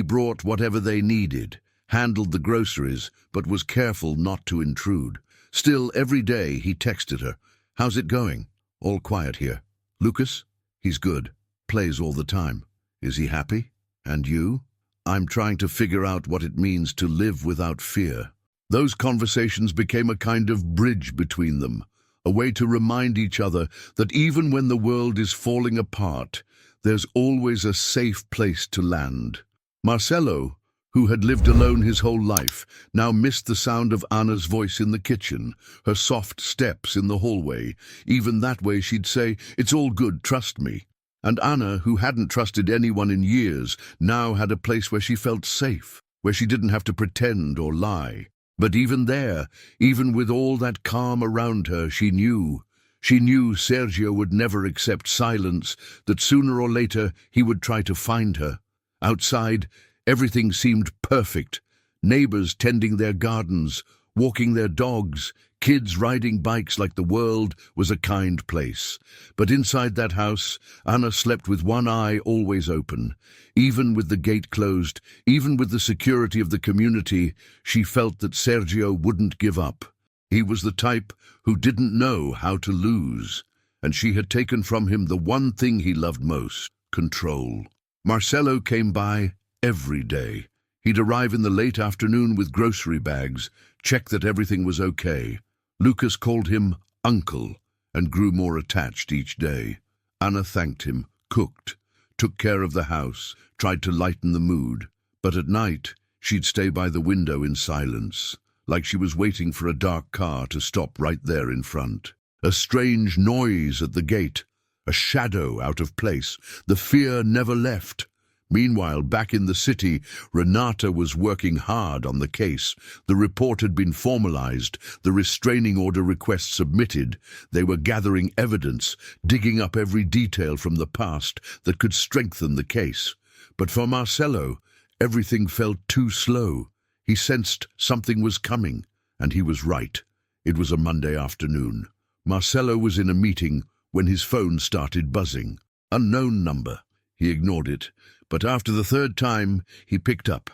brought whatever they needed, handled the groceries, but was careful not to intrude. Still, every day he texted her. "How's it going?" "All quiet here." "Lucas?" "He's good. Plays all the time." "Is he happy?" "And you?" "I'm trying to figure out what it means to live without fear." Those conversations became a kind of bridge between them, a way to remind each other that even when the world is falling apart, there's always a safe place to land. Marcelo, who had lived alone his whole life, now missed the sound of Anna's voice in the kitchen, her soft steps in the hallway. Even that way she'd say, "It's all good, trust me." And Anna, who hadn't trusted anyone in years, now had a place where she felt safe, where she didn't have to pretend or lie. But even there, even with all that calm around her, she knew Sergio would never accept silence, that sooner or later he would try to find her. Outside, everything seemed perfect. Neighbors tending their gardens, walking their dogs, kids riding bikes like the world was a kind place. But inside that house, Anna slept with one eye always open. Even with the gate closed, even with the security of the community, she felt that Sergio wouldn't give up. He was the type who didn't know how to lose, and she had taken from him the one thing he loved most: control. Marcelo came by every day. He'd arrive in the late afternoon with grocery bags, check that everything was okay. Lucas called him Uncle and grew more attached each day. Anna thanked him, cooked, took care of the house, tried to lighten the mood. But at night, she'd stay by the window in silence, like she was waiting for a dark car to stop right there in front. A strange noise at the gate, a shadow out of place. The fear never left. Meanwhile, back in the city, Renata was working hard on the case. The report had been formalized, the restraining order request submitted. They were gathering evidence, digging up every detail from the past that could strengthen the case. But for Marcelo, everything felt too slow. He sensed something was coming, and he was right. It was a Monday afternoon. Marcelo was in a meeting when his phone started buzzing. Unknown number. He ignored it, but after the third time, he picked up.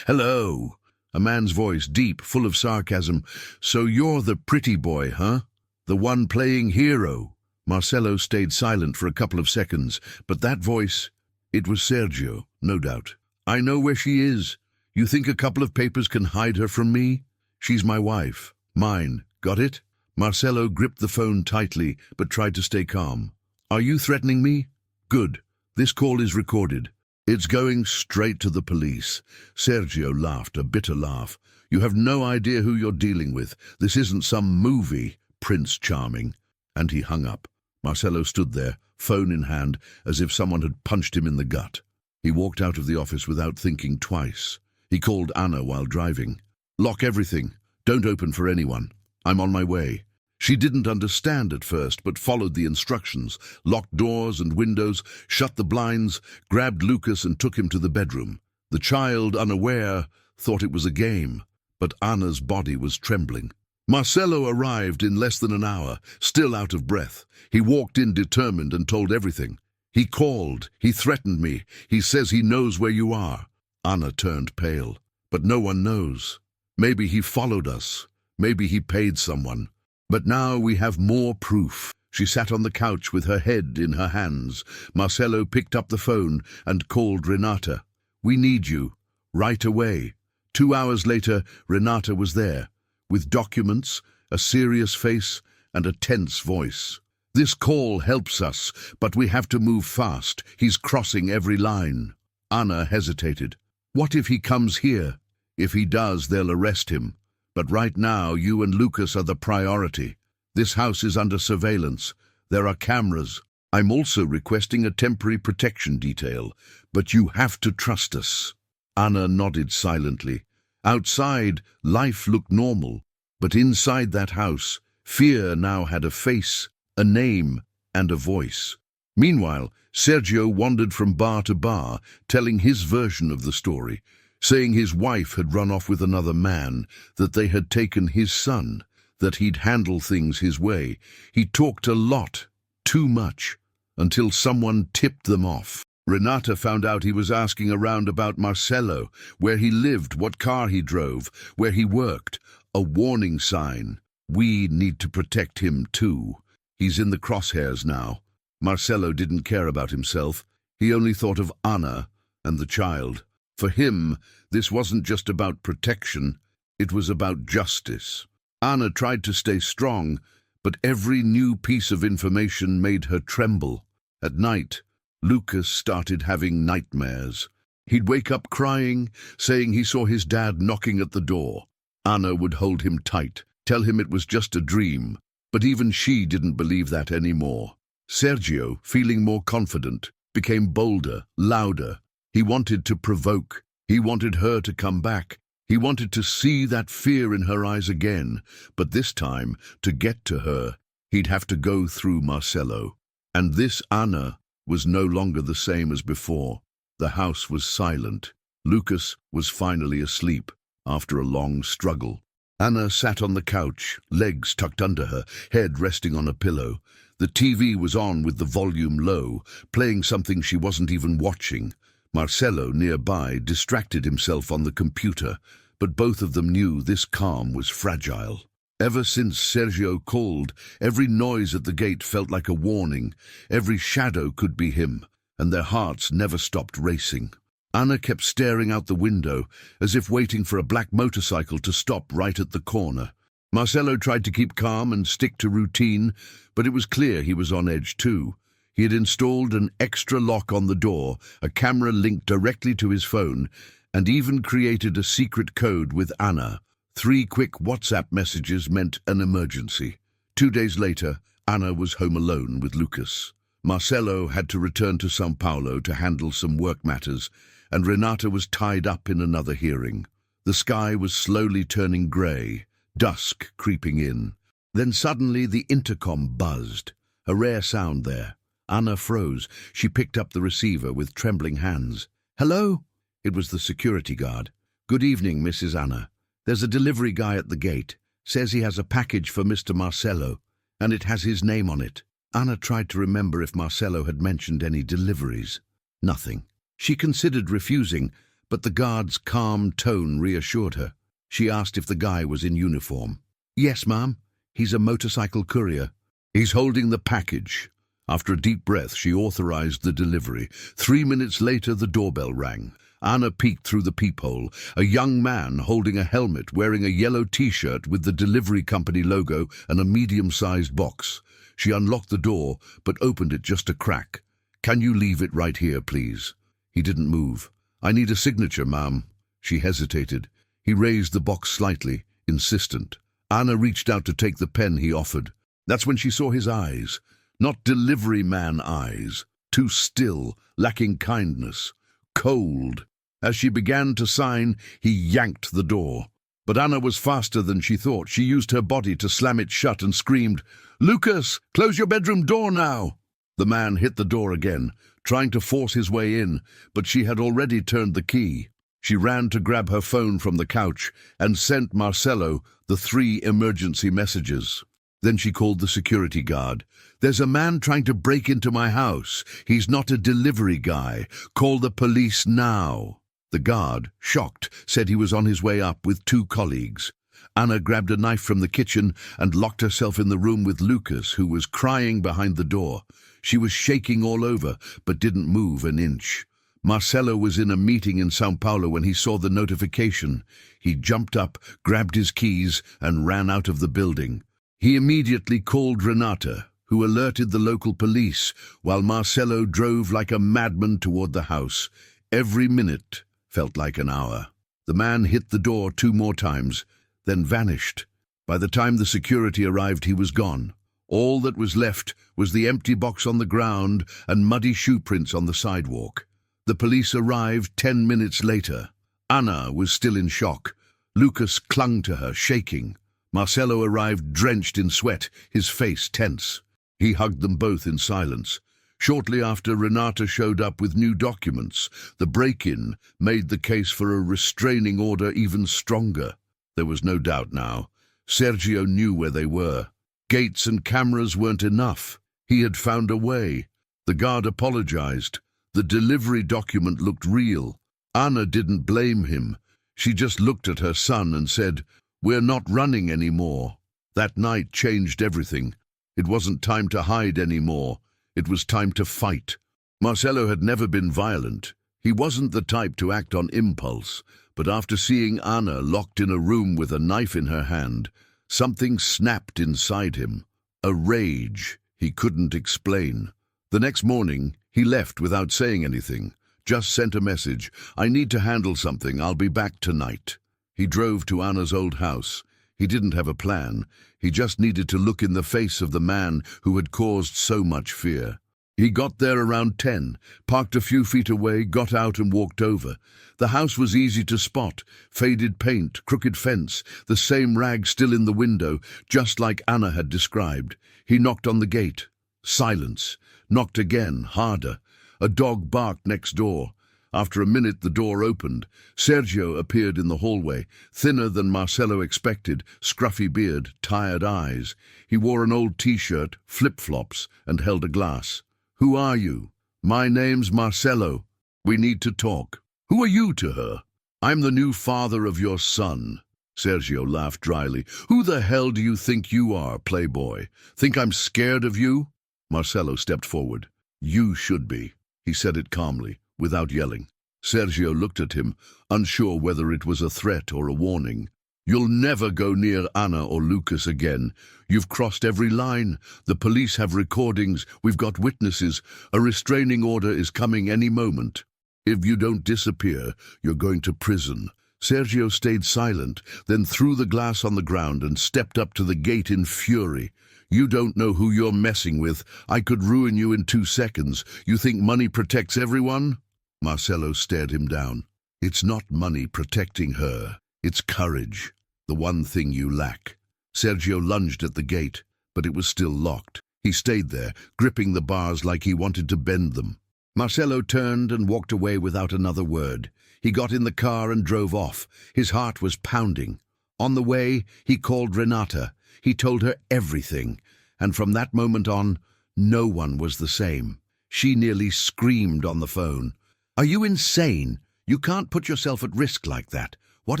"Hello." A man's voice, deep, full of sarcasm. "So you're the pretty boy, huh? The one playing hero?" Marcelo stayed silent for a couple of seconds, but that voice, it was Sergio, no doubt. "I know where she is. You think a couple of papers can hide her from me? She's my wife. Mine. Got it?" Marcelo gripped the phone tightly, but tried to stay calm. "Are you threatening me? Good. This call is recorded. It's going straight to the police." Sergio laughed, a bitter laugh. "You have no idea who you're dealing with. This isn't some movie, Prince Charming." And he hung up. Marcelo stood there, phone in hand, as if someone had punched him in the gut. He walked out of the office without thinking twice. He called Anna while driving. "Lock everything. Don't open for anyone. I'm on my way." She didn't understand at first, but followed the instructions, locked doors and windows, shut the blinds, grabbed Lucas and took him to the bedroom. The child, unaware, thought it was a game, but Anna's body was trembling. Marcelo arrived in less than an hour, still out of breath. He walked in determined and told everything. "He called, he threatened me, he says he knows where you are." Anna turned pale. "But no one knows. Maybe he followed us. Maybe he paid someone. But now we have more proof." She sat on the couch with her head in her hands. Marcelo picked up the phone and called Renata. "We need you. Right away." 2 hours later, Renata was there, with documents, a serious face, and a tense voice. "This call helps us, but we have to move fast. He's crossing every line." Anna hesitated. "What if he comes here?" "If he does, they'll arrest him. But right now, you and Lucas are the priority. This house is under surveillance. There are cameras. I'm also requesting a temporary protection detail, but you have to trust us." Anna nodded silently. Outside, life looked normal. But inside that house, fear now had a face, a name, and a voice. Meanwhile, Sergio wandered from bar to bar, telling his version of the story, saying his wife had run off with another man, that they had taken his son, that he'd handle things his way. He talked a lot, too much, until someone tipped them off. Renata found out he was asking around about Marcelo, where he lived, what car he drove, where he worked. A warning sign. We need to protect him too. He's in the crosshairs now. Marcelo didn't care about himself. He only thought of Anna and the child. For him, this wasn't just about protection, it was about justice. Anna tried to stay strong, but every new piece of information made her tremble. At night, Lucas started having nightmares. He'd wake up crying, saying he saw his dad knocking at the door. Anna would hold him tight, tell him it was just a dream, but even she didn't believe that anymore. Sergio, feeling more confident, became bolder, louder. He wanted to provoke. He wanted her to come back. He wanted to see that fear in her eyes again, but this time, to get to her, he'd have to go through Marcelo. And this Anna was no longer the same as before. The house was silent. Lucas was finally asleep, after a long struggle. Anna sat on the couch, legs tucked under her, head resting on a pillow. The TV was on with the volume low, playing something she wasn't even watching. Marcelo, nearby, distracted himself on the computer, but both of them knew this calm was fragile. Ever since Sergio called, every noise at the gate felt like a warning. Every shadow could be him, and their hearts never stopped racing. Anna kept staring out the window, as if waiting for a black motorcycle to stop right at the corner. Marcelo tried to keep calm and stick to routine, but it was clear he was on edge too. He had installed an extra lock on the door, a camera linked directly to his phone, and even created a secret code with Anna. 3 quick WhatsApp messages meant an emergency. 2 days later, Anna was home alone with Lucas. Marcelo had to return to São Paulo to handle some work matters, and Renata was tied up in another hearing. The sky was slowly turning grey, dusk creeping in. Then suddenly the intercom buzzed, a rare sound there. Anna froze. She picked up the receiver with trembling hands. "Hello?" It was the security guard. "Good evening, Mrs. Anna. There's a delivery guy at the gate. Says he has a package for Mr. Marcelo, and it has his name on it." Anna tried to remember if Marcelo had mentioned any deliveries. Nothing. She considered refusing, but the guard's calm tone reassured her. She asked if the guy was in uniform. "Yes, ma'am. He's a motorcycle courier." "He's holding the package." After a deep breath, she authorized the delivery. 3 minutes later, the doorbell rang. Anna peeked through the peephole. A young man holding a helmet, wearing a yellow T-shirt with the delivery company logo and a medium-sized box. She unlocked the door, but opened it just a crack. "Can you leave it right here, please?" He didn't move. "I need a signature, ma'am." She hesitated. He raised the box slightly, insistent. Anna reached out to take the pen he offered. That's when she saw his eyes. Not delivery man eyes. Too still, lacking kindness. Cold. As she began to sign, he yanked the door. But Anna was faster than she thought. She used her body to slam it shut and screamed, "Lucas, close your bedroom door now!" The man hit the door again, trying to force his way in, but she had already turned the key. She ran to grab her phone from the couch and sent Marcelo the 3 emergency messages. Then she called the security guard. "There's a man trying to break into my house. He's not a delivery guy. Call the police now." The guard, shocked, said he was on his way up with 2 colleagues. Anna grabbed a knife from the kitchen and locked herself in the room with Lucas, who was crying behind the door. She was shaking all over, but didn't move an inch. Marcelo was in a meeting in São Paulo when he saw the notification. He jumped up, grabbed his keys, and ran out of the building. He immediately called Renata, who alerted the local police, while Marcelo drove like a madman toward the house. Every minute felt like an hour. The man hit the door 2 more times, then vanished. By the time the security arrived, he was gone. All that was left was the empty box on the ground and muddy shoe prints on the sidewalk. The police arrived 10 minutes later. Anna was still in shock. Lucas clung to her, shaking. Marcelo arrived drenched in sweat, his face tense. He hugged them both in silence. Shortly after, Renata showed up with new documents. The break-in made the case for a restraining order even stronger. There was no doubt now. Sergio knew where they were. Gates and cameras weren't enough. He had found a way. The guard apologized. The delivery document looked real. Anna didn't blame him. She just looked at her son and said, "We're not running anymore." That night changed everything. It wasn't time to hide anymore. It was time to fight. Marcelo had never been violent. He wasn't the type to act on impulse. But after seeing Anna locked in a room with a knife in her hand, something snapped inside him. A rage he couldn't explain. The next morning, he left without saying anything. Just sent a message, "I need to handle something, I'll be back tonight." He drove to Anna's old house. He didn't have a plan. He just needed to look in the face of the man who had caused so much fear. He got there around 10, parked a few feet away, got out and walked over. The house was easy to spot. Faded paint, crooked fence, the same rag still in the window, just like Anna had described. He knocked on the gate. Silence. Knocked again, harder. A dog barked next door. After a minute, the door opened. Sergio appeared in the hallway, thinner than Marcelo expected, scruffy beard, tired eyes. He wore an old T-shirt, flip-flops, and held a glass. "Who are you?" "My name's Marcelo. We need to talk." "Who are you to her?" "I'm the new father of your son." Sergio laughed dryly. "Who the hell do you think you are, playboy? Think I'm scared of you?" Marcelo stepped forward. "You should be." He said it calmly, without yelling. Sergio looked at him, unsure whether it was a threat or a warning. "You'll never go near Anna or Lucas again. You've crossed every line. The police have recordings. We've got witnesses. A restraining order is coming any moment. If you don't disappear, you're going to prison." Sergio stayed silent, then threw the glass on the ground and stepped up to the gate in fury. "You don't know who you're messing with. I could ruin you in 2 seconds. You think money protects everyone?" Marcelo stared him down. "It's not money protecting her. It's courage. The one thing you lack." Sergio lunged at the gate, but it was still locked. He stayed there, gripping the bars like he wanted to bend them. Marcelo turned and walked away without another word. He got in the car and drove off. His heart was pounding. On the way, he called Renata. He told her everything, and from that moment on, no one was the same. She nearly screamed on the phone. "Are you insane? You can't put yourself at risk like that. What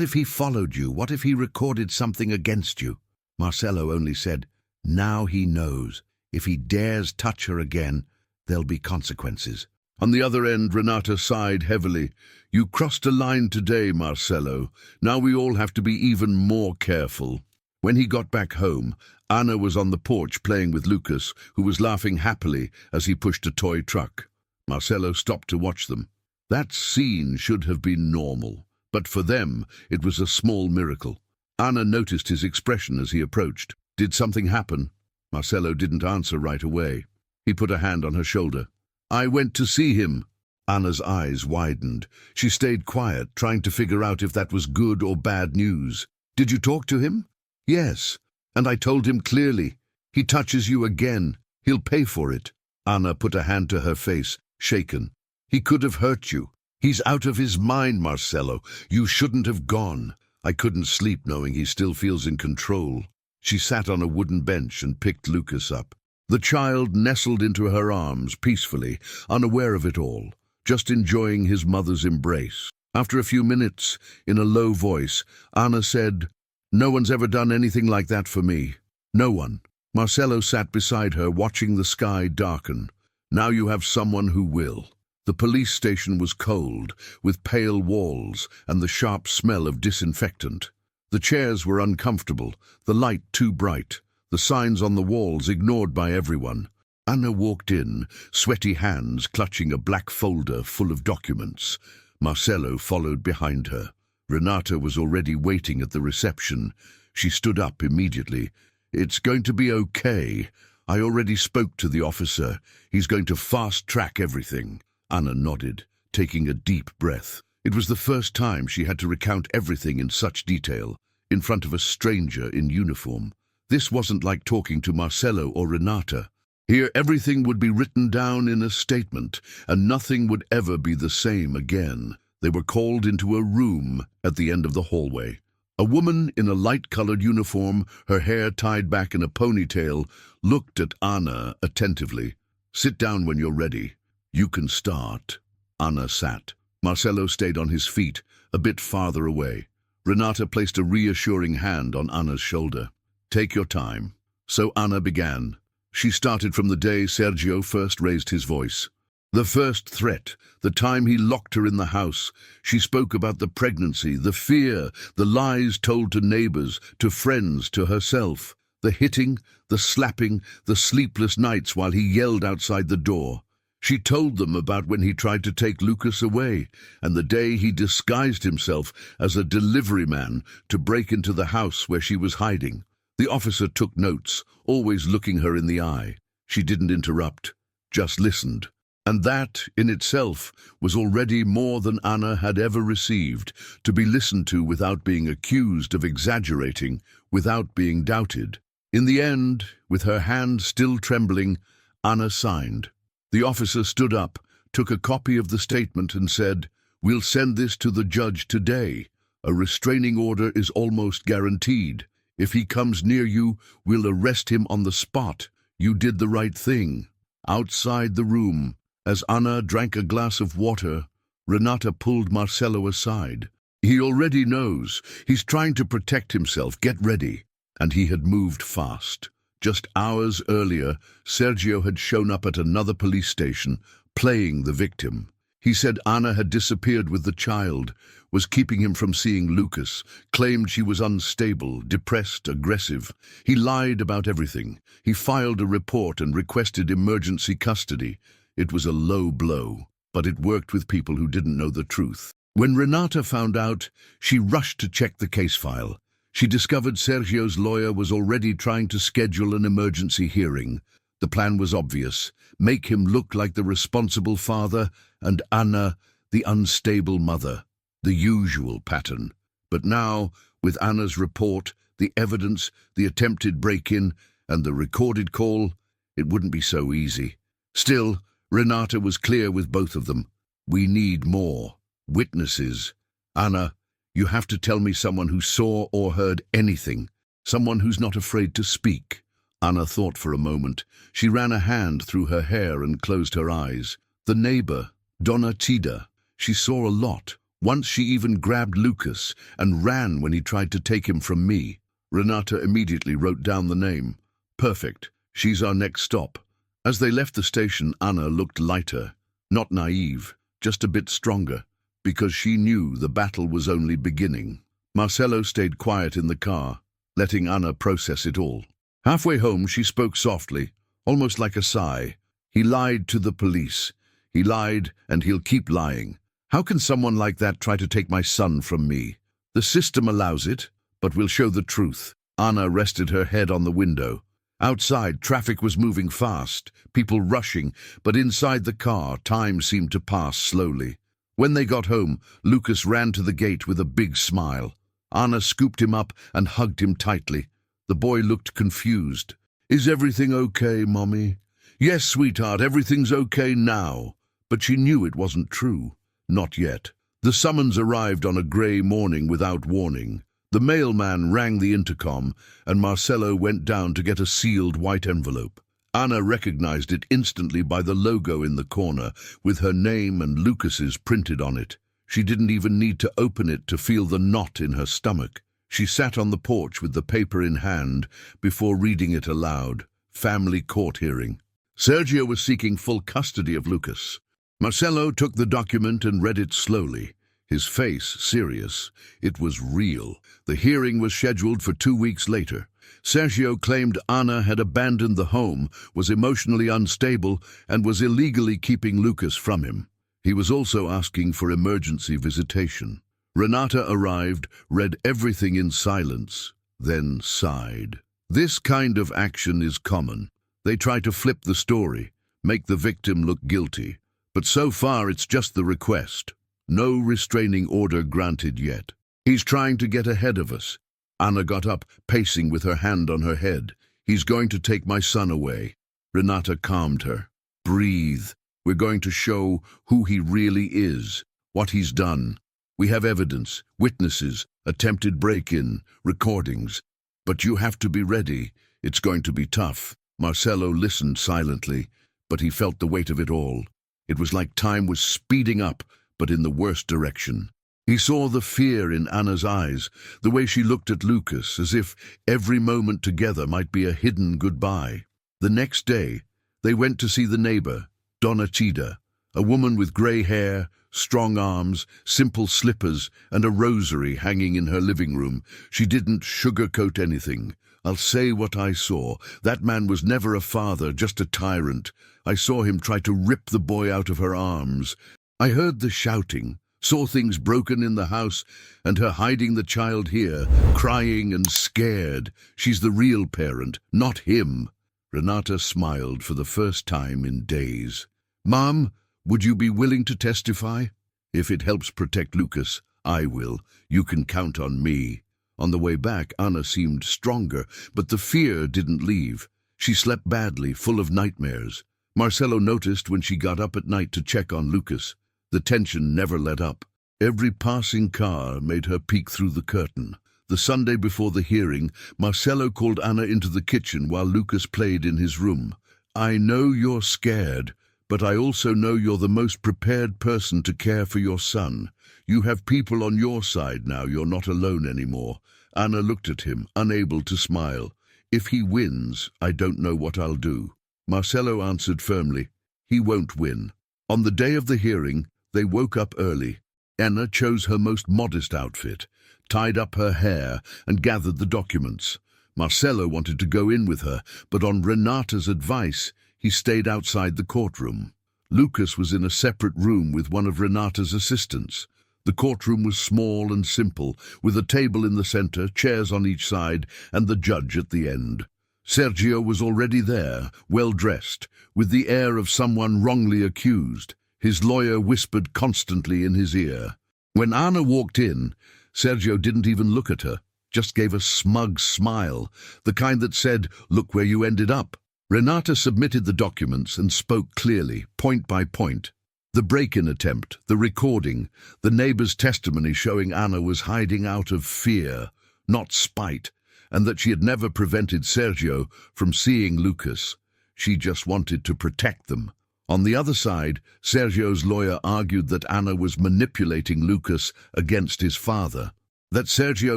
if he followed you? What if he recorded something against you?" Marcelo only said, "Now he knows. If he dares touch her again, there'll be consequences." On the other end, Renata sighed heavily. "You crossed a line today, Marcelo. Now we all have to be even more careful." When he got back home, Anna was on the porch playing with Lucas, who was laughing happily as he pushed a toy truck. Marcelo stopped to watch them. That scene should have been normal, but for them it was a small miracle. Anna noticed his expression as he approached. "Did something happen?" Marcelo didn't answer right away. He put a hand on her shoulder. "I went to see him." Anna's eyes widened. She stayed quiet, trying to figure out if that was good or bad news. "Did you talk to him?" "Yes, and I told him clearly. He touches you again, he'll pay for it." Anna put a hand to her face, shaken. "He could have hurt you. He's out of his mind, Marcelo. You shouldn't have gone." "I couldn't sleep knowing he still feels in control." She sat on a wooden bench and picked Lucas up. The child nestled into her arms peacefully, unaware of it all, just enjoying his mother's embrace. After a few minutes, in a low voice, Anna said, "No one's ever done anything like that for me. No one." Marcelo sat beside her, watching the sky darken. "Now you have someone who will." The police station was cold, with pale walls and the sharp smell of disinfectant. The chairs were uncomfortable, the light too bright, the signs on the walls ignored by everyone. Anna walked in, sweaty hands clutching a black folder full of documents. Marcelo followed behind her. Renata was already waiting at the reception. She stood up immediately. "It's going to be okay. I already spoke to the officer. He's going to fast-track everything." Anna nodded, taking a deep breath. It was the first time she had to recount everything in such detail. in front of a stranger in uniform. This wasn't like talking to Marcelo or Renata. Here everything would be written down in a statement, and nothing would ever be the same again. They were called into a room at the end of the hallway. A woman in a light-colored uniform, her hair tied back in a ponytail, looked at Anna attentively. "Sit down when you're ready. You can start." Anna sat. Marcelo stayed on his feet, a bit farther away. Renata placed a reassuring hand on Anna's shoulder. "Take your time." So Anna began. She started from the day Sergio first raised his voice. The first threat, the time he locked her in the house. She spoke about the pregnancy, the fear, the lies told to neighbors, to friends, to herself. The hitting, the slapping, the sleepless nights while he yelled outside the door. She told them about when he tried to take Lucas away, and the day he disguised himself as a delivery man to break into the house where she was hiding. The officer took notes, always looking her in the eye. She didn't interrupt, just listened. And that, in itself, was already more than Anna had ever received, to be listened to without being accused of exaggerating, without being doubted. In the end, with her hand still trembling, Anna signed. The officer stood up, took a copy of the statement and said, "We'll send this to the judge today. A restraining order is almost guaranteed. If he comes near you, we'll arrest him on the spot. You did the right thing." Outside the room, as Anna drank a glass of water, Renata pulled Marcelo aside. "He already knows. He's trying to protect himself. Get ready." And he had moved fast. Just hours earlier, Sergio had shown up at another police station, playing the victim. He said Anna had disappeared with the child, was keeping him from seeing Lucas, claimed she was unstable, depressed, aggressive. He lied about everything. He filed a report and requested emergency custody. It was a low blow, but it worked with people who didn't know the truth. When Renata found out, she rushed to check the case file. She discovered Sergio's lawyer was already trying to schedule an emergency hearing. The plan was obvious: make him look like the responsible father and Anna the unstable mother. The usual pattern. But now, with Anna's report, the evidence, the attempted break-in, and the recorded call, it wouldn't be so easy. Still, Renata was clear with both of them. "We need more witnesses. Anna, you have to tell me someone who saw or heard anything, someone who's not afraid to speak." Anna thought for a moment. She ran a hand through her hair and closed her eyes. "The neighbor, Donna Tida. She saw a lot. Once she even grabbed Lucas and ran when he tried to take him from me." Renata immediately wrote down the name. "Perfect. She's our next stop." As they left the station, Anna looked lighter. Not naive, just a bit stronger, because she knew the battle was only beginning. Marcelo stayed quiet in the car, letting Anna process it all. Halfway home, she spoke softly, almost like a sigh. "He lied to the police. He lied, and he'll keep lying. How can someone like that try to take my son from me? The system allows it, but we'll show the truth." Anna rested her head on the window. Outside, traffic was moving fast, people rushing, but inside the car, time seemed to pass slowly. When they got home, Lucas ran to the gate with a big smile. Anna scooped him up and hugged him tightly. The boy looked confused. "Is everything okay, Mommy?" "Yes, sweetheart, everything's okay now." But she knew it wasn't true. Not yet. The summons arrived on a grey morning without warning. The mailman rang the intercom, and Marcelo went down to get a sealed white envelope. Anna recognized it instantly by the logo in the corner, with her name and Lucas's printed on it. She didn't even need to open it to feel the knot in her stomach. She sat on the porch with the paper in hand before reading it aloud. Family court hearing. Sergio was seeking full custody of Lucas. Marcelo took the document and read it slowly, his face serious. It was real. The hearing was scheduled for 2 weeks later. Sergio claimed Anna had abandoned the home, was emotionally unstable, and was illegally keeping Lucas from him. He was also asking for emergency visitation. Renata arrived, read everything in silence, then sighed. This kind of action is common. They try to flip the story, make the victim look guilty. But so far it's just the request. No restraining order granted yet. He's trying to get ahead of us. Anna got up, pacing with her hand on her head. "He's going to take my son away." Renata calmed her. "Breathe. We're going to show who he really is, what he's done. We have evidence, witnesses, attempted break-in, recordings. But you have to be ready. It's going to be tough." Marcello listened silently, but he felt the weight of it all. It was like time was speeding up, but in the worst direction. He saw the fear in Anna's eyes, the way she looked at Lucas, as if every moment together might be a hidden goodbye. The next day, they went to see the neighbor, Donna Chida, a woman with grey hair, strong arms, simple slippers, and a rosary hanging in her living room. She didn't sugarcoat anything. "I'll say what I saw. That man was never a father, just a tyrant. I saw him try to rip the boy out of her arms. I heard the shouting, saw things broken in the house, and her hiding the child here, crying and scared. She's the real parent, not him." Renata smiled for the first time in days. "Mom, would you be willing to testify?" "If it helps protect Lucas, I will. You can count on me." On the way back, Anna seemed stronger, but the fear didn't leave. She slept badly, full of nightmares. Marcello noticed when she got up at night to check on Lucas. The tension never let up. Every passing car made her peek through the curtain. The Sunday before the hearing, Marcello called Anna into the kitchen while Lucas played in his room. "I know you're scared, but I also know you're the most prepared person to care for your son. You have people on your side now. You're not alone anymore." Anna looked at him, unable to smile. "If he wins, I don't know what I'll do." Marcello answered firmly, "He won't win." On the day of the hearing, they woke up early. Anna chose her most modest outfit, tied up her hair, and gathered the documents. Marcello wanted to go in with her, but on Renata's advice, he stayed outside the courtroom. Lucas was in a separate room with one of Renata's assistants. The courtroom was small and simple, with a table in the center, chairs on each side, and the judge at the end. Sergio was already there, well-dressed, with the air of someone wrongly accused. His lawyer whispered constantly in his ear. When Anna walked in, Sergio didn't even look at her, just gave a smug smile, the kind that said, "Look where you ended up." Renata submitted the documents and spoke clearly, point by point. The break-in attempt, the recording, the neighbor's testimony showing Anna was hiding out of fear, not spite, and that she had never prevented Sergio from seeing Lucas. She just wanted to protect them. On the other side, Sergio's lawyer argued that Anna was manipulating Lucas against his father, that Sergio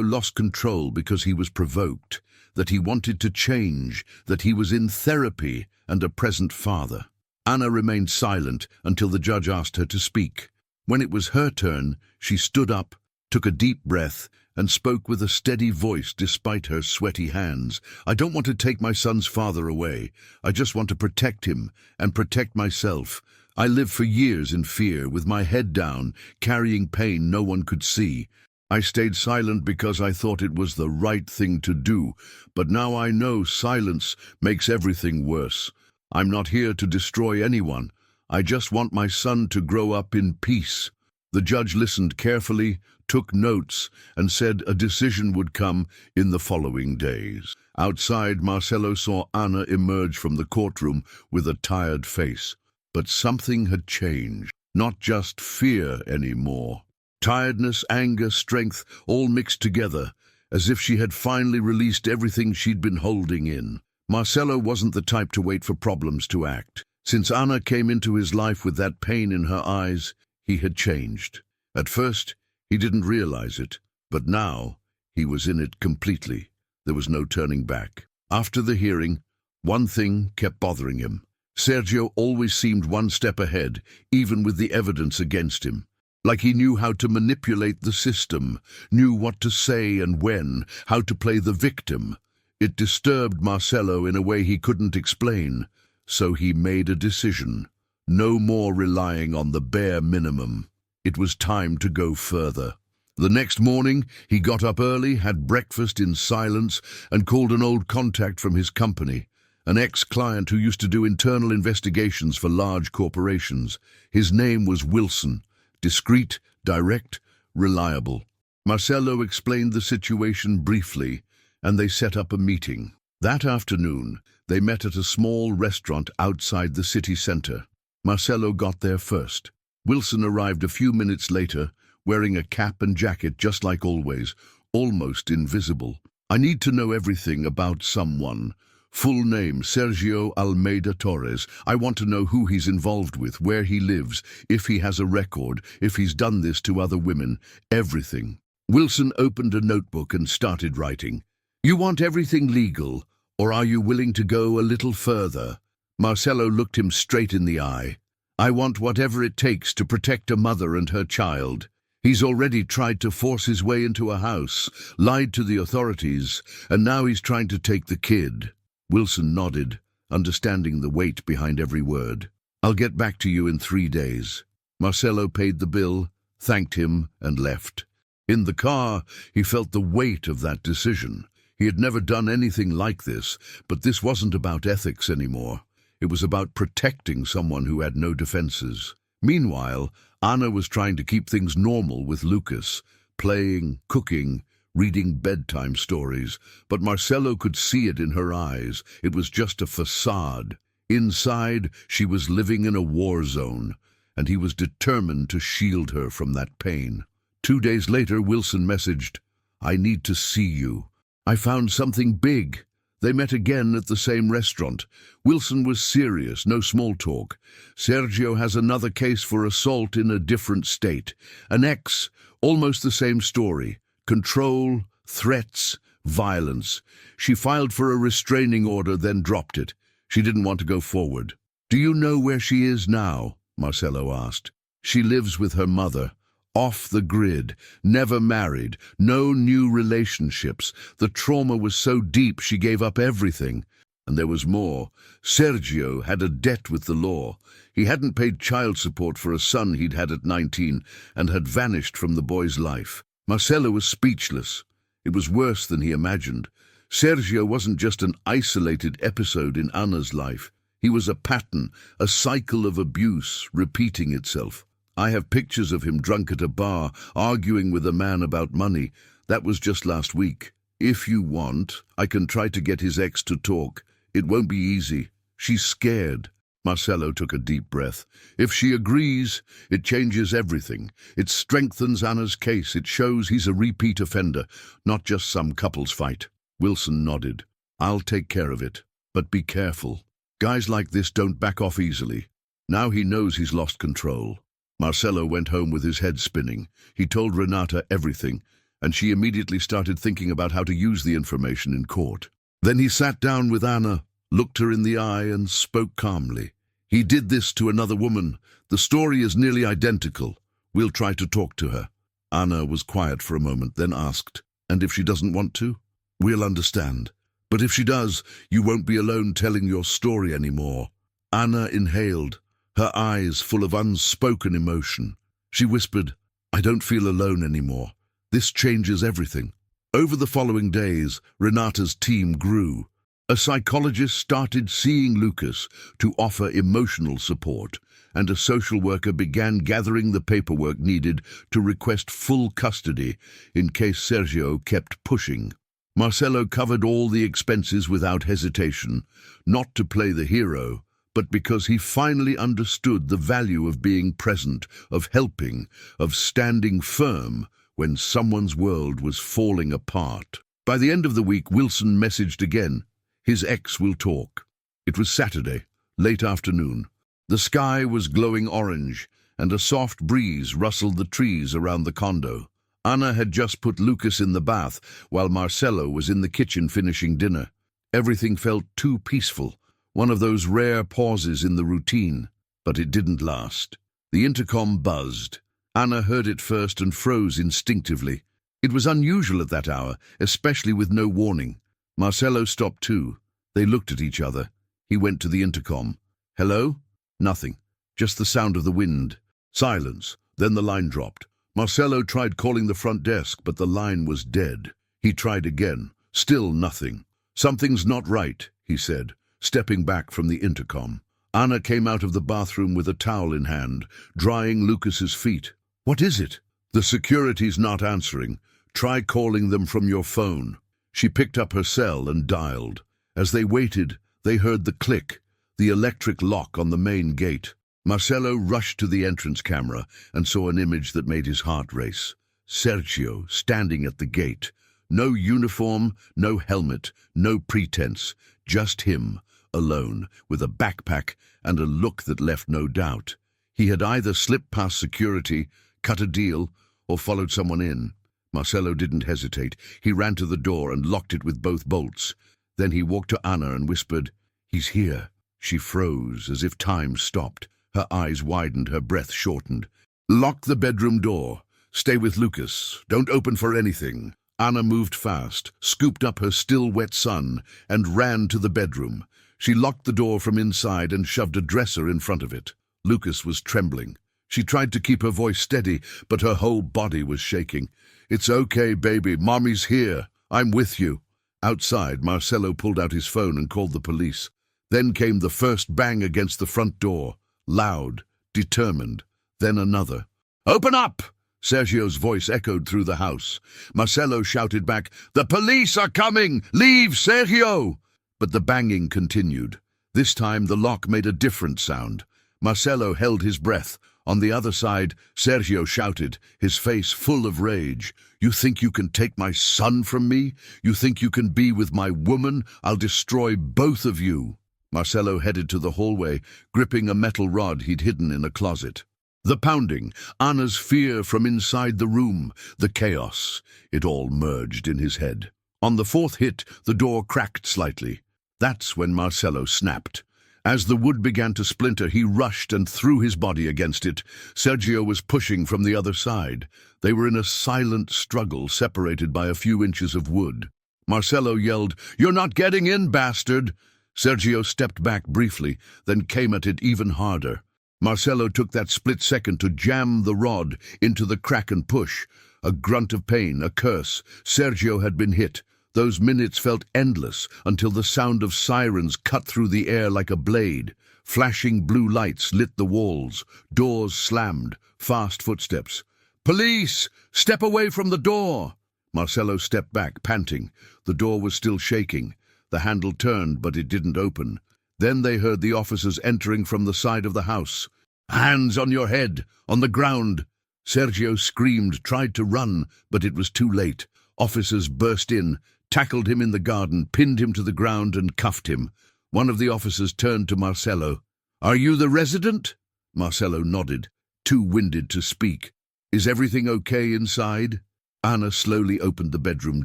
lost control because he was provoked, that he wanted to change, that he was in therapy and a present father. Anna remained silent until the judge asked her to speak. When it was her turn, she stood up, took a deep breath, and spoke with a steady voice despite her sweaty hands. "I don't want to take my son's father away. I just want to protect him and protect myself. I lived for years in fear, with my head down, carrying pain no one could see. I stayed silent because I thought it was the right thing to do, but now I know silence makes everything worse. I'm not here to destroy anyone. I just want my son to grow up in peace." The judge listened carefully, took notes, and said a decision would come in the following days. Outside, Marcello saw Anna emerge from the courtroom with a tired face. But something had changed. Not just fear anymore. Tiredness, anger, strength, all mixed together, as if she had finally released everything she'd been holding in. Marcello wasn't the type to wait for problems to act. Since Anna came into his life with that pain in her eyes, he had changed. At first, he didn't realize it, but now he was in it completely. There was no turning back. After the hearing, one thing kept bothering him. Sergio always seemed one step ahead, even with the evidence against him. Like he knew how to manipulate the system, knew what to say and when, how to play the victim. It disturbed Marcello in a way he couldn't explain, so he made a decision. No more relying on the bare minimum. It was time to go further. The next morning, he got up early, had breakfast in silence, and called an old contact from his company, an ex-client who used to do internal investigations for large corporations. His name was Wilson. Discreet, direct, reliable. Marcelo explained the situation briefly, and they set up a meeting. That afternoon, they met at a small restaurant outside the city center. Marcelo got there first. Wilson arrived a few minutes later, wearing a cap and jacket just like always, almost invisible. "I need to know everything about someone. Full name, Sergio Almeida Torres. I want to know who he's involved with, where he lives, if he has a record, if he's done this to other women, everything." Wilson opened a notebook and started writing. "You want everything legal, or are you willing to go a little further?" Marcelo looked him straight in the eye. "I want whatever it takes to protect a mother and her child. He's already tried to force his way into a house, lied to the authorities, and now he's trying to take the kid." Wilson nodded, understanding the weight behind every word. "I'll get back to you in 3 days." Marcelo paid the bill, thanked him, and left. In the car, he felt the weight of that decision. He had never done anything like this, but this wasn't about ethics anymore. It was about protecting someone who had no defenses. Meanwhile, Anna was trying to keep things normal with Lucas, playing, cooking, reading bedtime stories, but Marcelo could see it in her eyes. It was just a facade. Inside, she was living in a war zone, and he was determined to shield her from that pain. 2 days later, Wilson messaged, "I need to see you. I found something big." They met again at the same restaurant. Wilson was serious, no small talk. "Sergio has another case for assault in a different state. An ex, almost the same story. Control, threats, violence. She filed for a restraining order, then dropped it. She didn't want to go forward." "Do you know where she is now?" Marcelo asked. "She lives with her mother. Off the grid, never married, no new relationships. The trauma was so deep she gave up everything. And there was more. Sergio had a debt with the law. He hadn't paid child support for a son he'd had at 19 and had vanished from the boy's life." Marcelo was speechless. It was worse than he imagined. Sergio wasn't just an isolated episode in Anna's life. He was a pattern, a cycle of abuse repeating itself. "I have pictures of him drunk at a bar, arguing with a man about money. That was just last week. If you want, I can try to get his ex to talk. It won't be easy. She's scared." Marcelo took a deep breath. "If she agrees, it changes everything. It strengthens Anna's case. It shows he's a repeat offender, not just some couples fight." Wilson nodded. "I'll take care of it. But be careful. Guys like this don't back off easily." Now he knows he's lost control. Marcelo went home with his head spinning. He told Renata everything, and she immediately started thinking about how to use the information in court. Then he sat down with Anna, looked her in the eye, and spoke calmly. "He did this to another woman. The story is nearly identical. We'll try to talk to her." Anna was quiet for a moment, then asked, "And if she doesn't want to?" "We'll understand. But if she does, you won't be alone telling your story anymore." Anna inhaled, her eyes full of unspoken emotion. She whispered, "I don't feel alone anymore. This changes everything." Over the following days, Renata's team grew. A psychologist started seeing Lucas to offer emotional support, and a social worker began gathering the paperwork needed to request full custody in case Sergio kept pushing. Marcelo covered all the expenses without hesitation, not to play the hero, but because he finally understood the value of being present, of helping, of standing firm when someone's world was falling apart. By the end of the week, Wilson messaged again. His ex will talk. It was Saturday, late afternoon. The sky was glowing orange, and a soft breeze rustled the trees around the condo. Anna had just put Lucas in the bath, while Marcelo was in the kitchen finishing dinner. Everything felt too peaceful. One of those rare pauses in the routine, but it didn't last. The intercom buzzed. Anna heard it first and froze instinctively. It was unusual at that hour, especially with no warning. Marcelo stopped too. They looked at each other. He went to the intercom. "Hello?" Nothing. Just the sound of the wind. Silence. Then the line dropped. Marcelo tried calling the front desk, but the line was dead. He tried again. Still nothing. "Something's not right," he said, stepping back from the intercom. Anna came out of the bathroom with a towel in hand, drying Lucas's feet. "What is it?" "The security's not answering. Try calling them from your phone." She picked up her cell and dialed. As they waited, they heard the click, the electric lock on the main gate. Marcelo rushed to the entrance camera and saw an image that made his heart race. Sergio standing at the gate. No uniform, no helmet, no pretense, just him, alone, with a backpack and a look that left no doubt. He had either slipped past security, cut a deal, or followed someone in. Marcelo didn't hesitate. He ran to the door and locked it with both bolts. Then he walked to Anna and whispered, "He's here." She froze, as if time stopped. Her eyes widened, her breath shortened. "Lock the bedroom door. Stay with Lucas. Don't open for anything." Anna moved fast, scooped up her still wet son, and ran to the bedroom. She locked the door from inside and shoved a dresser in front of it. Lucas was trembling. She tried to keep her voice steady, but her whole body was shaking. "It's okay, baby. Mommy's here. I'm with you." Outside, Marcelo pulled out his phone and called the police. Then came the first bang against the front door. Loud, determined, then another. "Open up!" Sergio's voice echoed through the house. Marcelo shouted back, "The police are coming! Leave, Sergio!" But the banging continued. This time the lock made a different sound. Marcelo held his breath. On the other side, Sergio shouted, his face full of rage. "You think you can take my son from me? You think you can be with my woman? I'll destroy both of you." Marcelo headed to the hallway, gripping a metal rod he'd hidden in a closet. The pounding, Anna's fear from inside the room, the chaos, it all merged in his head. On the fourth hit, the door cracked slightly. That's when Marcelo snapped. As the wood began to splinter, he rushed and threw his body against it. Sergio was pushing from the other side. They were in a silent struggle, separated by a few inches of wood. Marcelo yelled, "You're not getting in, bastard!" Sergio stepped back briefly, then came at it even harder. Marcelo took that split second to jam the rod into the crack and push. A grunt of pain, a curse. Sergio had been hit. Those minutes felt endless until the sound of sirens cut through the air like a blade. Flashing blue lights lit the walls. Doors slammed. Fast footsteps. "Police! Step away from the door!" Marcelo stepped back, panting. The door was still shaking. The handle turned, but it didn't open. Then they heard the officers entering from the side of the house. "Hands on your head! On the ground!" Sergio screamed, tried to run, but it was too late. Officers burst in, tackled him in the garden, pinned him to the ground and cuffed him. One of the officers turned to Marcelo. "Are you the resident?" Marcelo nodded, too winded to speak. "Is everything okay inside?" Anna slowly opened the bedroom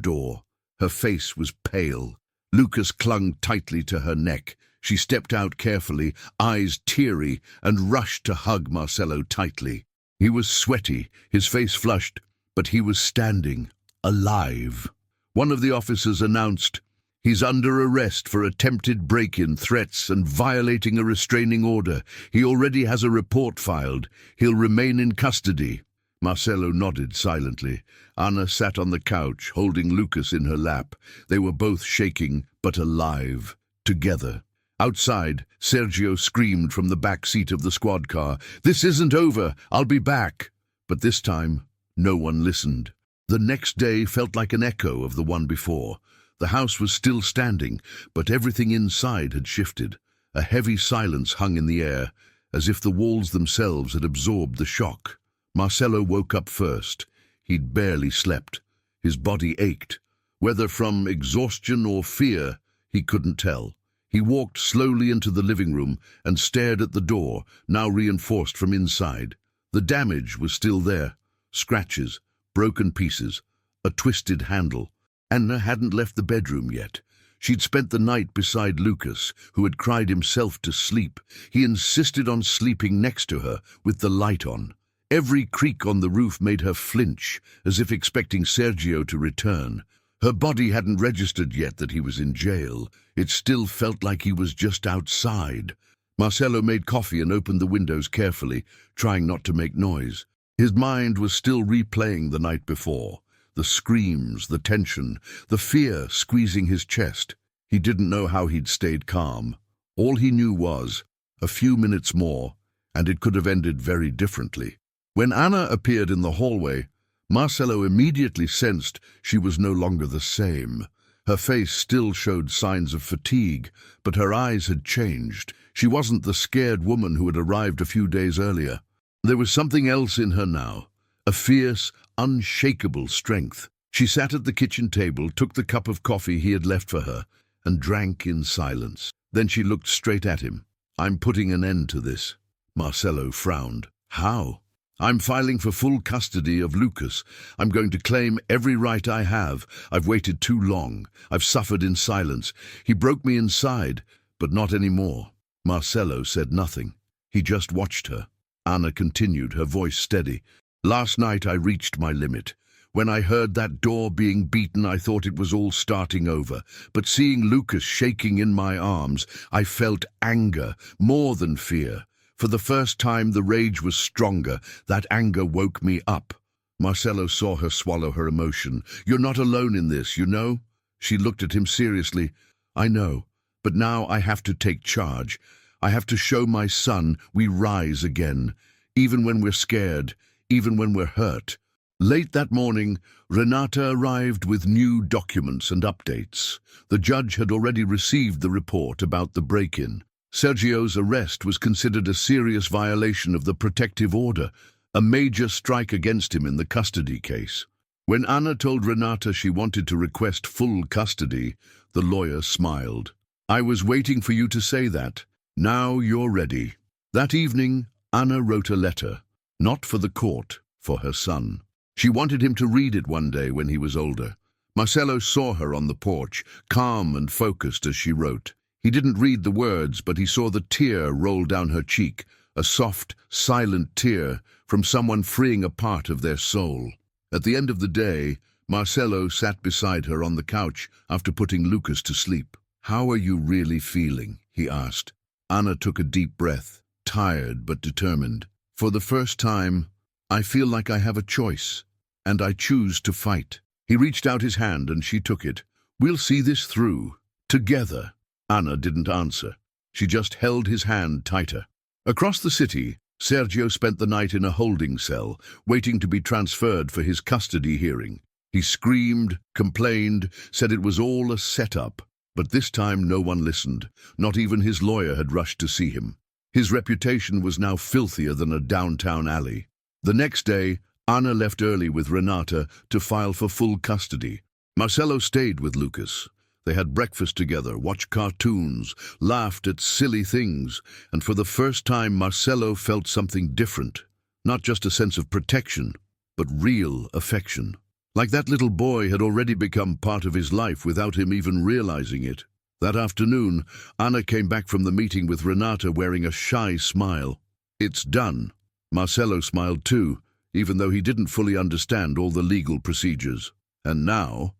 door. Her face was pale. Lucas clung tightly to her neck. She stepped out carefully, eyes teary, and rushed to hug Marcelo tightly. He was sweaty, his face flushed, but he was standing, alive. One of the officers announced, "He's under arrest for attempted break-in, threats, and violating a restraining order. He already has a report filed. He'll remain in custody." Marcelo nodded silently. Anna sat on the couch, holding Lucas in her lap. They were both shaking, but alive, together. Outside, Sergio screamed from the back seat of the squad car, "This isn't over, I'll be back." But this time, no one listened. The next day felt like an echo of the one before. The house was still standing, but everything inside had shifted. A heavy silence hung in the air, as if the walls themselves had absorbed the shock. Marcelo woke up first. He'd barely slept. His body ached. Whether from exhaustion or fear, he couldn't tell. He walked slowly into the living room and stared at the door, now reinforced from inside. The damage was still there. Scratches, broken pieces, a twisted handle. Anna hadn't left the bedroom yet. She'd spent the night beside Lucas, who had cried himself to sleep. He insisted on sleeping next to her, with the light on. Every creak on the roof made her flinch, as if expecting Sergio to return. Her body hadn't registered yet that he was in jail. It still felt like he was just outside. Marcelo made coffee and opened the windows carefully, trying not to make noise. His mind was still replaying the night before. The screams, the tension, the fear squeezing his chest. He didn't know how he'd stayed calm. All he knew was, a few minutes more, and it could have ended very differently. When Anna appeared in the hallway, Marcello immediately sensed she was no longer the same. Her face still showed signs of fatigue, but her eyes had changed. She wasn't the scared woman who had arrived a few days earlier. There was something else in her now, a fierce, unshakable strength. She sat at the kitchen table, took the cup of coffee he had left for her, and drank in silence. Then she looked straight at him. "I'm putting an end to this." Marcello frowned. "How?" "I'm filing for full custody of Lucas. I'm going to claim every right I have. I've waited too long. I've suffered in silence. He broke me inside, but not anymore." Marcello said nothing. He just watched her. Anna continued, her voice steady. "Last night I reached my limit. When I heard that door being beaten, I thought it was all starting over. But seeing Lucas shaking in my arms, I felt anger, more than fear. For the first time, the rage was stronger. That anger woke me up." Marcello saw her swallow her emotion. "You're not alone in this, you know?" She looked at him seriously. "I know, but now I have to take charge. I have to show my son we rise again, even when we're scared, even when we're hurt." Late that morning, Renata arrived with new documents and updates. The judge had already received the report about the break-in. Sergio's arrest was considered a serious violation of the protective order, a major strike against him in the custody case. When Anna told Renata she wanted to request full custody, the lawyer smiled. "I was waiting for you to say that. Now you're ready." That evening, Anna wrote a letter, not for the court, for her son. She wanted him to read it one day when he was older. Marcello saw her on the porch, calm and focused as she wrote. He didn't read the words, but he saw the tear roll down her cheek, a soft, silent tear from someone freeing a part of their soul. At the end of the day, Marcello sat beside her on the couch after putting Lucas to sleep. "How are you really feeling?" he asked. Anna took a deep breath, tired but determined. "For the first time, I feel like I have a choice, and I choose to fight." He reached out his hand and she took it. "We'll see this through, together." Anna didn't answer. She just held his hand tighter. Across the city, Sergio spent the night in a holding cell, waiting to be transferred for his custody hearing. He screamed, complained, said it was all a setup. But this time no one listened. Not even his lawyer had rushed to see him. His reputation was now filthier than a downtown alley. The next day, Anna left early with Renata to file for full custody. Marcello stayed with Lucas. They had breakfast together, watched cartoons, laughed at silly things, and for the first time Marcello felt something different. Not just a sense of protection, but real affection. Like that little boy had already become part of his life without him even realizing it. That afternoon, Anna came back from the meeting with Renata wearing a shy smile. "It's done." Marcello smiled too, even though he didn't fully understand all the legal procedures. "And now,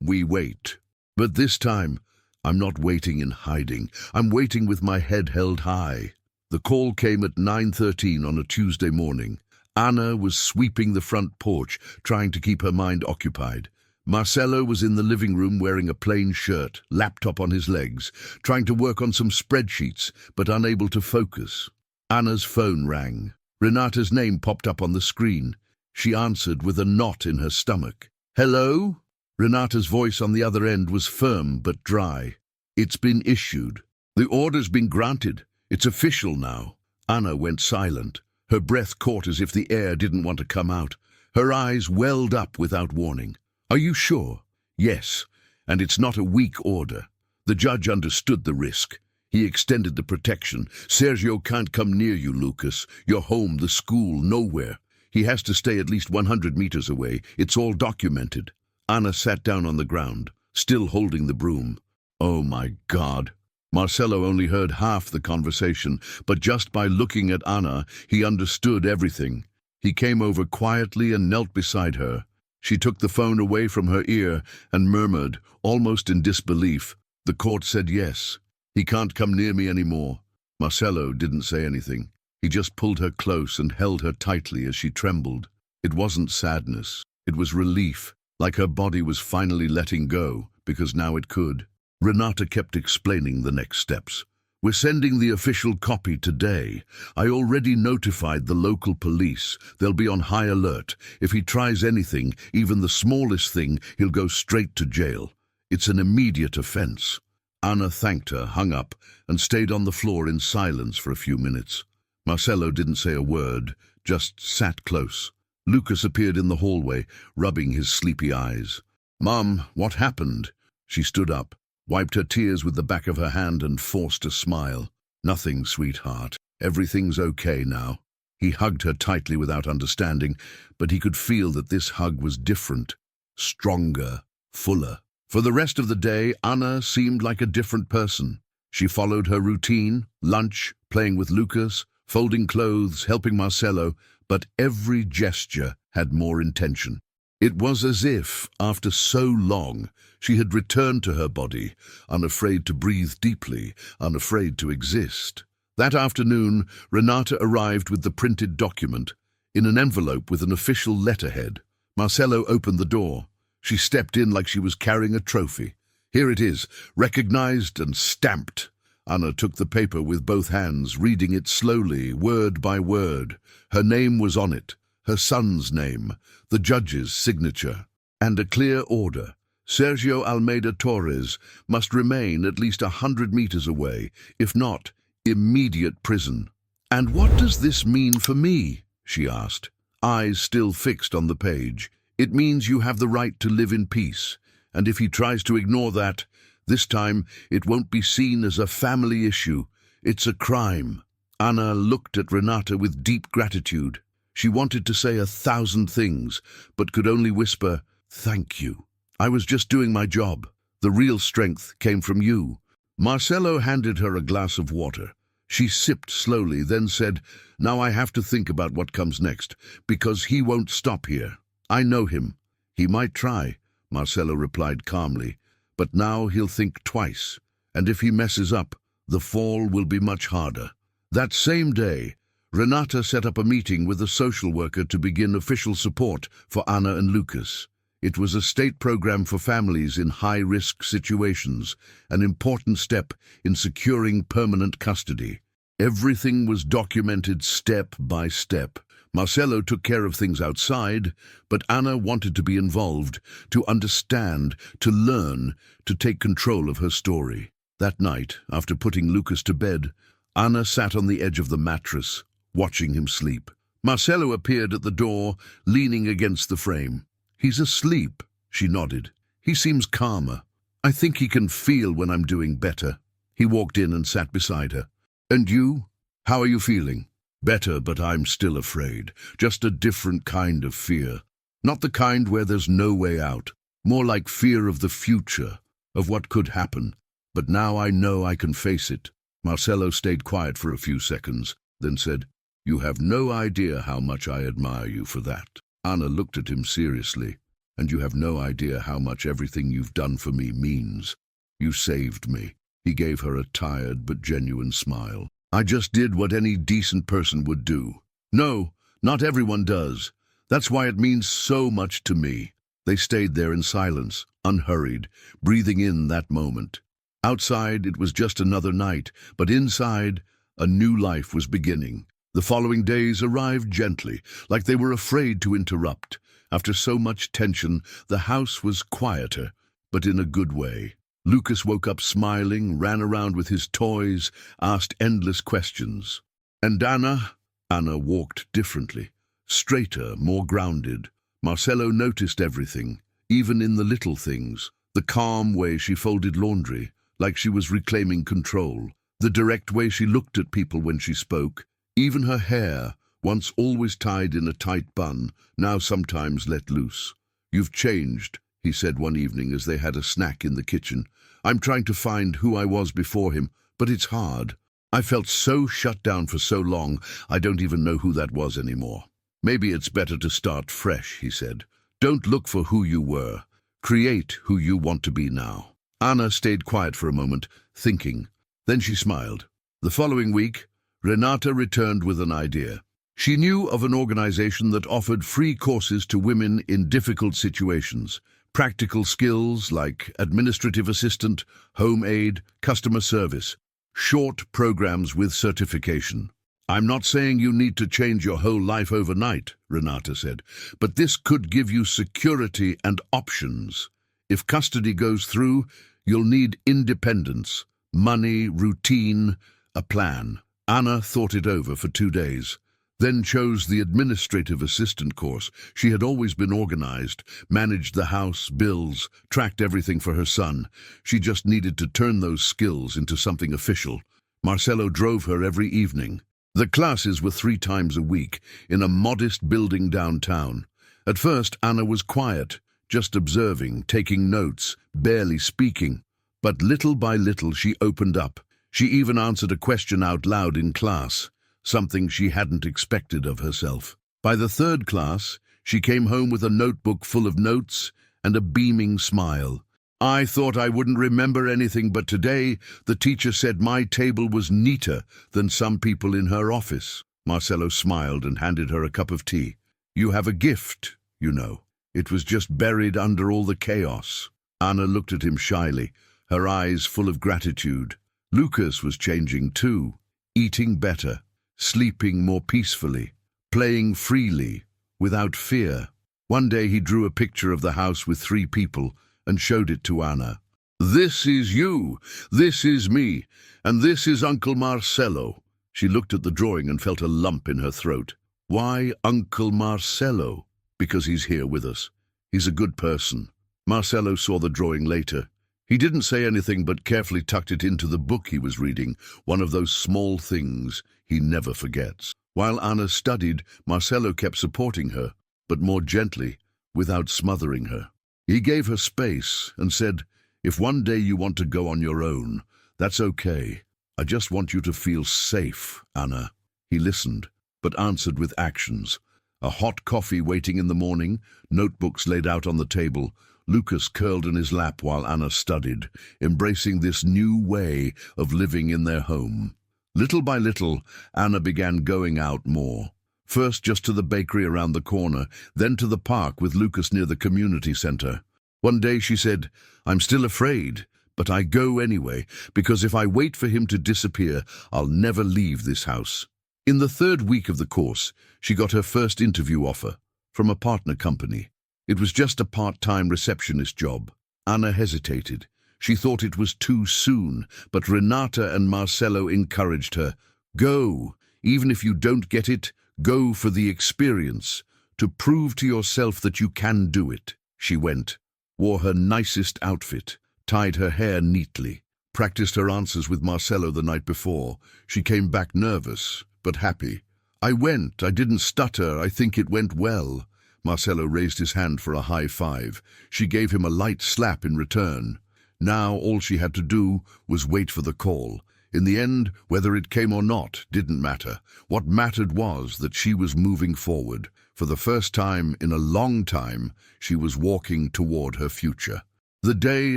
we wait." But this time, I'm not waiting in hiding. I'm waiting with my head held high. The call came at 9:13 on a Tuesday morning. Anna was sweeping the front porch, trying to keep her mind occupied. Marcello was in the living room wearing a plain shirt, laptop on his legs, trying to work on some spreadsheets, but unable to focus. Anna's phone rang. Renata's name popped up on the screen. She answered with a knot in her stomach. "Hello?" Renata's voice on the other end was firm but dry. "It's been issued. The order's been granted. It's official now." Anna went silent. Her breath caught as if the air didn't want to come out. Her eyes welled up without warning. "Are you sure?" "Yes, and it's not a weak order." The judge understood the risk. He extended the protection. "Sergio can't come near you, Lucas. Your home, the school, nowhere. He has to stay at least 100 meters away. It's all documented." Anna sat down on the ground, still holding the broom. Oh my God. Marcello only heard half the conversation, but just by looking at Anna, he understood everything. He came over quietly and knelt beside her. She took the phone away from her ear and murmured, almost in disbelief, "The court said yes. He can't come near me anymore." Marcello didn't say anything. He just pulled her close and held her tightly as she trembled. It wasn't sadness. It was relief, like her body was finally letting go, because now it could. Renata kept explaining the next steps. We're sending the official copy today. I already notified the local police. They'll be on high alert. If he tries anything, even the smallest thing, he'll go straight to jail. It's an immediate offense." Anna thanked her, hung up, and stayed on the floor in silence for a few minutes. Marcello didn't say a word, just sat close. Lucas appeared in the hallway, rubbing his sleepy eyes. "Mom, what happened?" She stood up, wiped her tears with the back of her hand and forced a smile. "Nothing, sweetheart. Everything's okay now." He hugged her tightly without understanding, but he could feel that this hug was different, stronger, fuller. For the rest of the day, Anna seemed like a different person. She followed her routine, lunch, playing with Lucas, folding clothes, helping Marcello, but every gesture had more intention. It was as if, after so long, she had returned to her body, unafraid to breathe deeply, unafraid to exist. That afternoon, Renata arrived with the printed document, in an envelope with an official letterhead. Marcello opened the door. She stepped in like she was carrying a trophy. "Here it is, recognized and stamped." Anna took the paper with both hands, reading it slowly, word by word. Her name was on it, her son's name, the judge's signature, and a clear order. Sergio Almeida Torres must remain at least 100 meters away, if not, immediate prison. "And what does this mean for me?" she asked, eyes still fixed on the page. "It means you have the right to live in peace, and if he tries to ignore that, this time it won't be seen as a family issue. It's a crime." Anna looked at Renata with deep gratitude. She wanted to say 1,000 things, but could only whisper, "Thank you. I was just doing my job. The real strength came from you." Marcello handed her a glass of water. She sipped slowly, then said, "Now I have to think about what comes next, because he won't stop here. I know him. He might try," Marcello replied calmly, "but now he'll think twice, and if he messes up, the fall will be much harder." That same day, Renata set up a meeting with a social worker to begin official support for Anna and Lucas. It was a state program for families in high-risk situations, an important step in securing permanent custody. Everything was documented step by step. Marcello took care of things outside, but Anna wanted to be involved, to understand, to learn, to take control of her story. That night, after putting Lucas to bed, Anna sat on the edge of the mattress, watching him sleep. Marcello appeared at the door, leaning against the frame. "He's asleep," she nodded. "He seems calmer. I think he can feel when I'm doing better." He walked in and sat beside her. "And you? How are you feeling?" "Better, but I'm still afraid. Just a different kind of fear. Not the kind where there's no way out. More like fear of the future, of what could happen. But now I know I can face it." Marcello stayed quiet for a few seconds, then said, "You have no idea how much I admire you for that." Anna looked at him seriously. "And you have no idea how much everything you've done for me means. You saved me." He gave her a tired but genuine smile. "I just did what any decent person would do." "No, not everyone does. That's why it means so much to me." They stayed there in silence, unhurried, breathing in that moment. Outside, it was just another night, but inside, a new life was beginning. The following days arrived gently, like they were afraid to interrupt. After so much tension, the house was quieter, but in a good way. Lucas woke up smiling, ran around with his toys, asked endless questions. And Anna walked differently, straighter, more grounded. Marcello noticed everything, even in the little things. The calm way she folded laundry, like she was reclaiming control. The direct way she looked at people when she spoke. Even her hair, once always tied in a tight bun, now sometimes let loose. "You've changed," he said one evening as they had a snack in the kitchen. "I'm trying to find who I was before him, but it's hard. I felt so shut down for so long, I don't even know who that was anymore." "Maybe it's better to start fresh," he said. "Don't look for who you were. Create who you want to be now." Anna stayed quiet for a moment, thinking. Then she smiled. The following week, Renata returned with an idea. She knew of an organization that offered free courses to women in difficult situations. Practical skills like administrative assistant, home aid, customer service. Short programs with certification. I'm not saying you need to change your whole life overnight, Renata said, but this could give you security and options. If custody goes through, you'll need independence, money, routine, a plan. Anna thought it over for 2 days, then chose the administrative assistant course. She had always been organized, managed the house, bills, tracked everything for her son. She just needed to turn those skills into something official. Marcello drove her every evening. The classes were 3 times a week, in a modest building downtown. At first, Anna was quiet, just observing, taking notes, barely speaking. But little by little she opened up. She even answered a question out loud in class, something she hadn't expected of herself. By the 3rd class, she came home with a notebook full of notes and a beaming smile. I thought I wouldn't remember anything, but today the teacher said my table was neater than some people in her office. Marcello smiled and handed her a cup of tea. You have a gift, you know. It was just buried under all the chaos. Anna looked at him shyly, her eyes full of gratitude. Lucas was changing too, eating better, sleeping more peacefully, playing freely, without fear. One day he drew a picture of the house with 3 people and showed it to Anna. This is you, this is me, and this is Uncle Marcello. She looked at the drawing and felt a lump in her throat. Why Uncle Marcello? Because he's here with us. He's a good person. Marcello saw the drawing later. He didn't say anything but carefully tucked it into the book he was reading, one of those small things he never forgets. While Anna studied, Marcello kept supporting her, but more gently, without smothering her. He gave her space and said, if one day you want to go on your own, that's okay. I just want you to feel safe, Anna. He listened, but answered with actions. A hot coffee waiting in the morning, notebooks laid out on the table. Lucas curled in his lap while Anna studied, embracing this new way of living in their home. Little by little, Anna began going out more. First just to the bakery around the corner, then to the park with Lucas near the community center. One day she said, I'm still afraid, but I go anyway, because if I wait for him to disappear, I'll never leave this house. In the 3rd week of the course, she got her first interview offer from a partner company. It was just a part-time receptionist job. Anna hesitated. She thought it was too soon, but Renata and Marcello encouraged her. Go, even if you don't get it, go for the experience, to prove to yourself that you can do it. She went, wore her nicest outfit, tied her hair neatly, practiced her answers with Marcello the night before. She came back nervous, but happy. I went, I didn't stutter, I think it went well. Marcello raised his hand for a high five. She gave him a light slap in return. Now all she had to do was wait for the call. In the end, whether it came or not didn't matter. What mattered was that she was moving forward. For the first time in a long time, she was walking toward her future. The day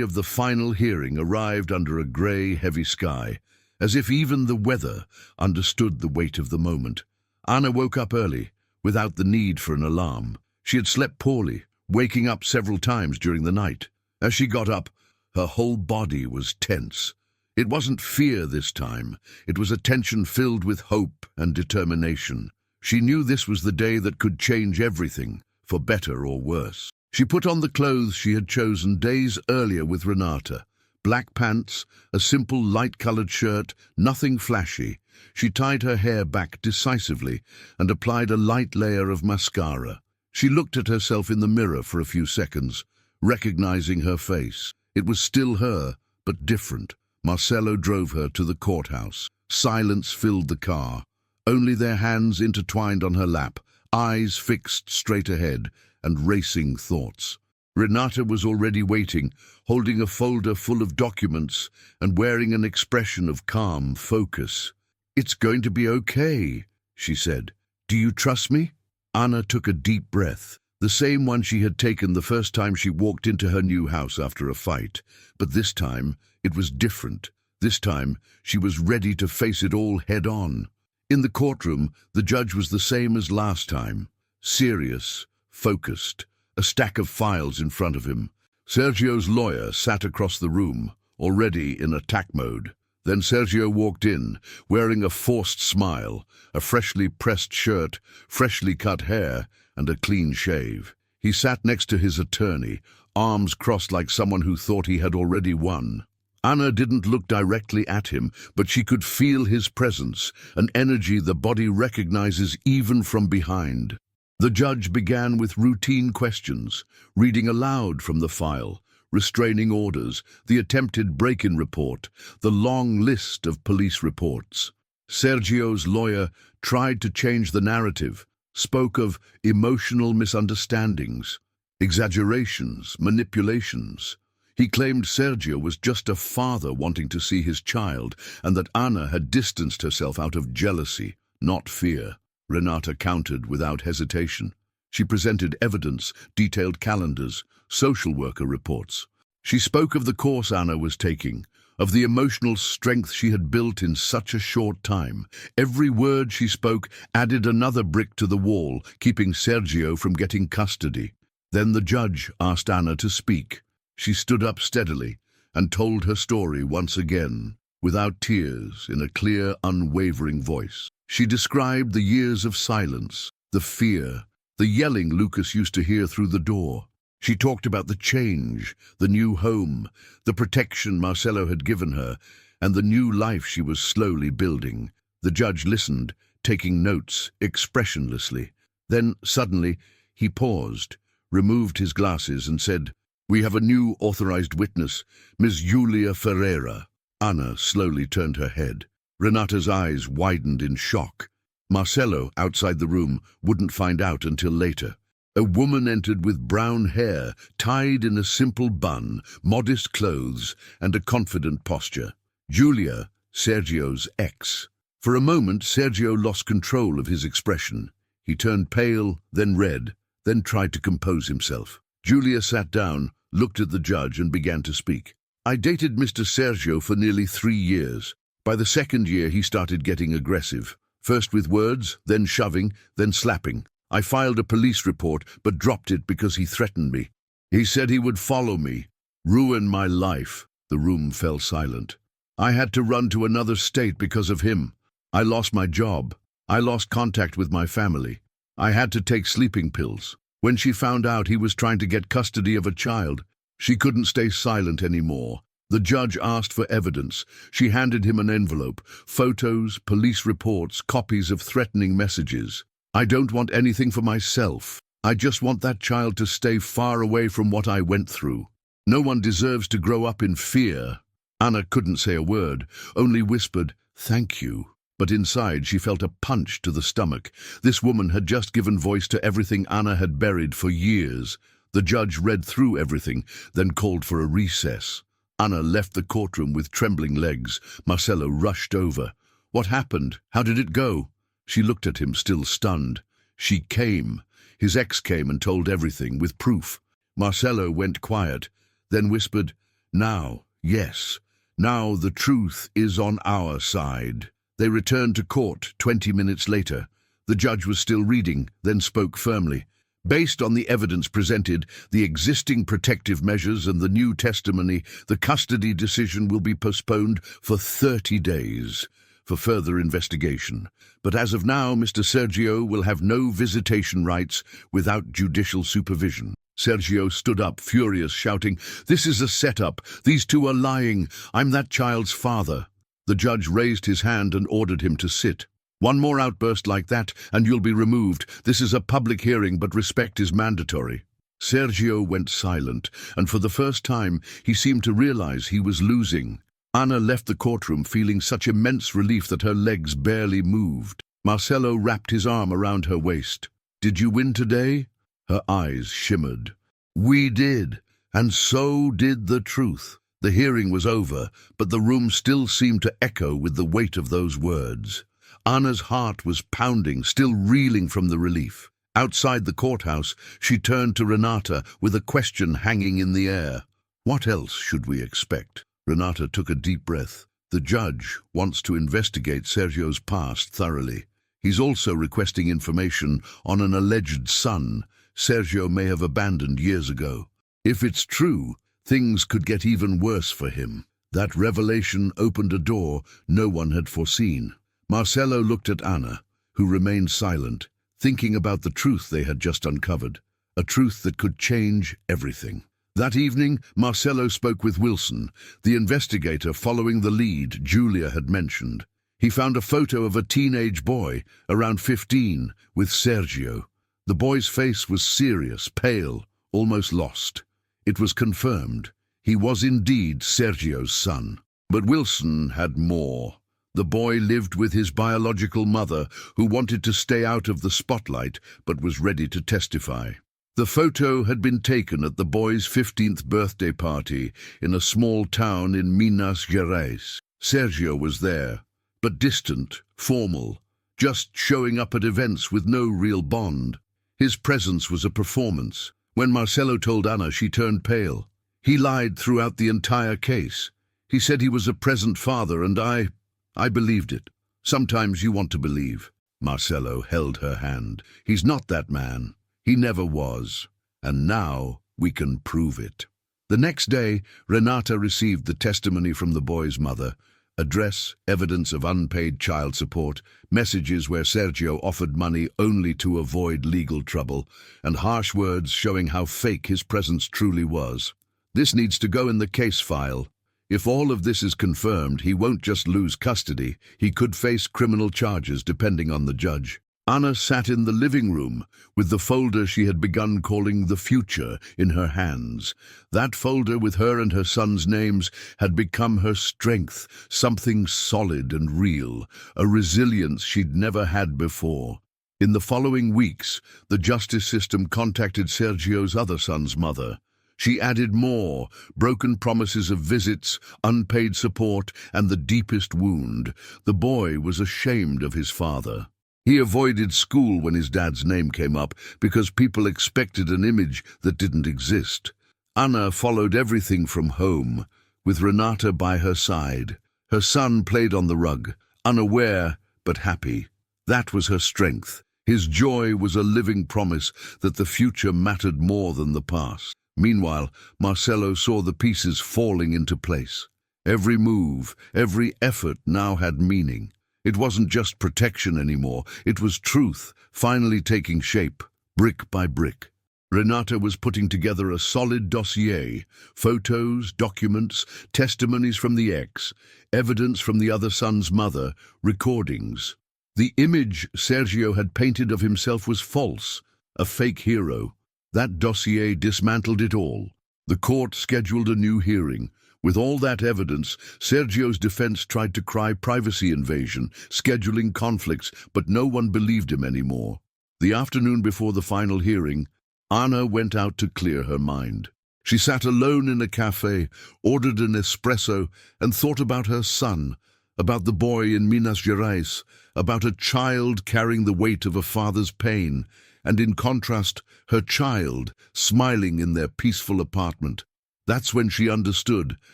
of the final hearing arrived under a grey, heavy sky, as if even the weather understood the weight of the moment. Anna woke up early, without the need for an alarm. She had slept poorly, waking up several times during the night. As she got up, her whole body was tense. It wasn't fear this time. It was a tension filled with hope and determination. She knew this was the day that could change everything, for better or worse. She put on the clothes she had chosen days earlier with Renata. Black pants, a simple light-colored shirt, nothing flashy. She tied her hair back decisively and applied a light layer of mascara. She looked at herself in the mirror for a few seconds, recognizing her face. It was still her, but different. Marcello drove her to the courthouse. Silence filled the car. Only their hands intertwined on her lap, eyes fixed straight ahead, and racing thoughts. Renata was already waiting, holding a folder full of documents and wearing an expression of calm focus. "It's going to be okay," she said. "Do you trust me?" Anna took a deep breath, the same one she had taken the first time she walked into her new house after a fight. But this time, it was different. This time, she was ready to face it all head-on. In the courtroom, the judge was the same as last time. Serious, focused, a stack of files in front of him. Sergio's lawyer sat across the room, already in attack mode. Then Sergio walked in, wearing a forced smile, a freshly pressed shirt, freshly cut hair, and a clean shave. He sat next to his attorney, arms crossed like someone who thought he had already won. Anna didn't look directly at him, but she could feel his presence, an energy the body recognizes even from behind. The judge began with routine questions, reading aloud from the file, restraining orders, the attempted break-in report, the long list of police reports. Sergio's lawyer tried to change the narrative, spoke of emotional misunderstandings, exaggerations, manipulations. He claimed Sergio was just a father wanting to see his child and that Anna had distanced herself out of jealousy, not fear. Renata countered without hesitation. She presented evidence, detailed calendars, social worker reports. She spoke of the course Anna was taking, of the emotional strength she had built in such a short time. Every word she spoke added another brick to the wall, keeping Sergio from getting custody. Then the judge asked Anna to speak. She stood up steadily and told her story once again, without tears, in a clear, unwavering voice. She described the years of silence, the fear, the yelling Lucas used to hear through the door. She talked about the change, the new home, the protection Marcelo had given her, and the new life she was slowly building. The judge listened, taking notes, expressionlessly. Then, suddenly, he paused, removed his glasses and said, "We have a new authorized witness, Ms. Julia Ferreira." Anna slowly turned her head. Renata's eyes widened in shock. Marcelo, outside the room, wouldn't find out until later. A woman entered with brown hair, tied in a simple bun, modest clothes, and a confident posture. Julia, Sergio's ex. For a moment, Sergio lost control of his expression. He turned pale, then red, then tried to compose himself. Julia sat down, looked at the judge, and began to speak. "I dated Mr. Sergio for nearly 3 years. By the second year, he started getting aggressive. First with words, then shoving, then slapping. I filed a police report, but dropped it because he threatened me. He said he would follow me, ruin my life." The room fell silent. "I had to run to another state because of him. I lost my job. I lost contact with my family. I had to take sleeping pills. When she found out he was trying to get custody of a child, she couldn't stay silent anymore." The judge asked for evidence. She handed him an envelope, photos, police reports, copies of threatening messages. "I don't want anything for myself. I just want that child to stay far away from what I went through. No one deserves to grow up in fear." Anna couldn't say a word, only whispered, "Thank you." But inside she felt a punch to the stomach. This woman had just given voice to everything Anna had buried for years. The judge read through everything, then called for a recess. Anna left the courtroom with trembling legs. Marcelo rushed over. "What happened? How did it go?" She looked at him, still stunned. "She came. His ex came and told everything, with proof." Marcelo went quiet, then whispered, "Now, yes, now the truth is on our side." They returned to court 20 minutes later. The judge was still reading, then spoke firmly. "Based on the evidence presented, the existing protective measures and the new testimony, the custody decision will be postponed for 30 days for further investigation. But as of now, Mr. Sergio will have no visitation rights without judicial supervision." Sergio stood up, furious, shouting, "This is a setup. These two are lying. I'm that child's father." The judge raised his hand and ordered him to sit. "One more outburst like that, and you'll be removed. This is a public hearing, but respect is mandatory." Sergio went silent, and for the first time, he seemed to realize he was losing. Anna left the courtroom feeling such immense relief that her legs barely moved. Marcelo wrapped his arm around her waist. "Did you win today?" Her eyes shimmered. "We did, and so did the truth." The hearing was over, but the room still seemed to echo with the weight of those words. Anna's heart was pounding, still reeling from the relief. Outside the courthouse, she turned to Renata with a question hanging in the air. "What else should we expect?" Renata took a deep breath. "The judge wants to investigate Sergio's past thoroughly. He's also requesting information on an alleged son Sergio may have abandoned years ago. If it's true, things could get even worse for him." That revelation opened a door no one had foreseen. Marcello looked at Anna, who remained silent, thinking about the truth they had just uncovered, a truth that could change everything. That evening, Marcello spoke with Wilson, the investigator following the lead Julia had mentioned. He found a photo of a teenage boy, around 15, with Sergio. The boy's face was serious, pale, almost lost. It was confirmed. He was indeed Sergio's son. But Wilson had more. The boy lived with his biological mother, who wanted to stay out of the spotlight but was ready to testify. The photo had been taken at the boy's 15th birthday party in a small town in Minas Gerais. Sergio was there, but distant, formal, just showing up at events with no real bond. His presence was a performance. When Marcello told Anna, she turned pale. He lied throughout the entire case. He said he was a present father, and I believed it. Sometimes you want to believe. Marcello held her hand. He's not that man. He never was. And now we can prove it. The next day, Renata received the testimony from the boy's mother. Address, evidence of unpaid child support, messages where Sergio offered money only to avoid legal trouble, and harsh words showing how fake his presence truly was. This needs to go in the case file. If all of this is confirmed, he won't just lose custody, he could face criminal charges depending on the judge. Anna sat in the living room with the folder she had begun calling The Future in her hands. That folder with her and her son's names had become her strength, something solid and real, a resilience she'd never had before. In the following weeks, the justice system contacted Sergio's other son's mother. She added more, broken promises of visits, unpaid support, and the deepest wound. The boy was ashamed of his father. He avoided school when his dad's name came up because people expected an image that didn't exist. Anna followed everything from home, with Renata by her side. Her son played on the rug, unaware but happy. That was her strength. His joy was a living promise that the future mattered more than the past. Meanwhile, Marcello saw the pieces falling into place. Every move, every effort now had meaning. It wasn't just protection anymore, it was truth, finally taking shape, brick by brick. Renata was putting together a solid dossier, photos, documents, testimonies from the ex, evidence from the other son's mother, recordings. The image Sergio had painted of himself was false, a fake hero. That dossier dismantled it all. The court scheduled a new hearing. With all that evidence, Sergio's defense tried to cry privacy invasion, scheduling conflicts, but no one believed him anymore. The afternoon before the final hearing, Anna went out to clear her mind. She sat alone in a cafe, ordered an espresso, and thought about her son, about the boy in Minas Gerais, about a child carrying the weight of a father's pain, and in contrast, her child, smiling in their peaceful apartment. That's when she understood.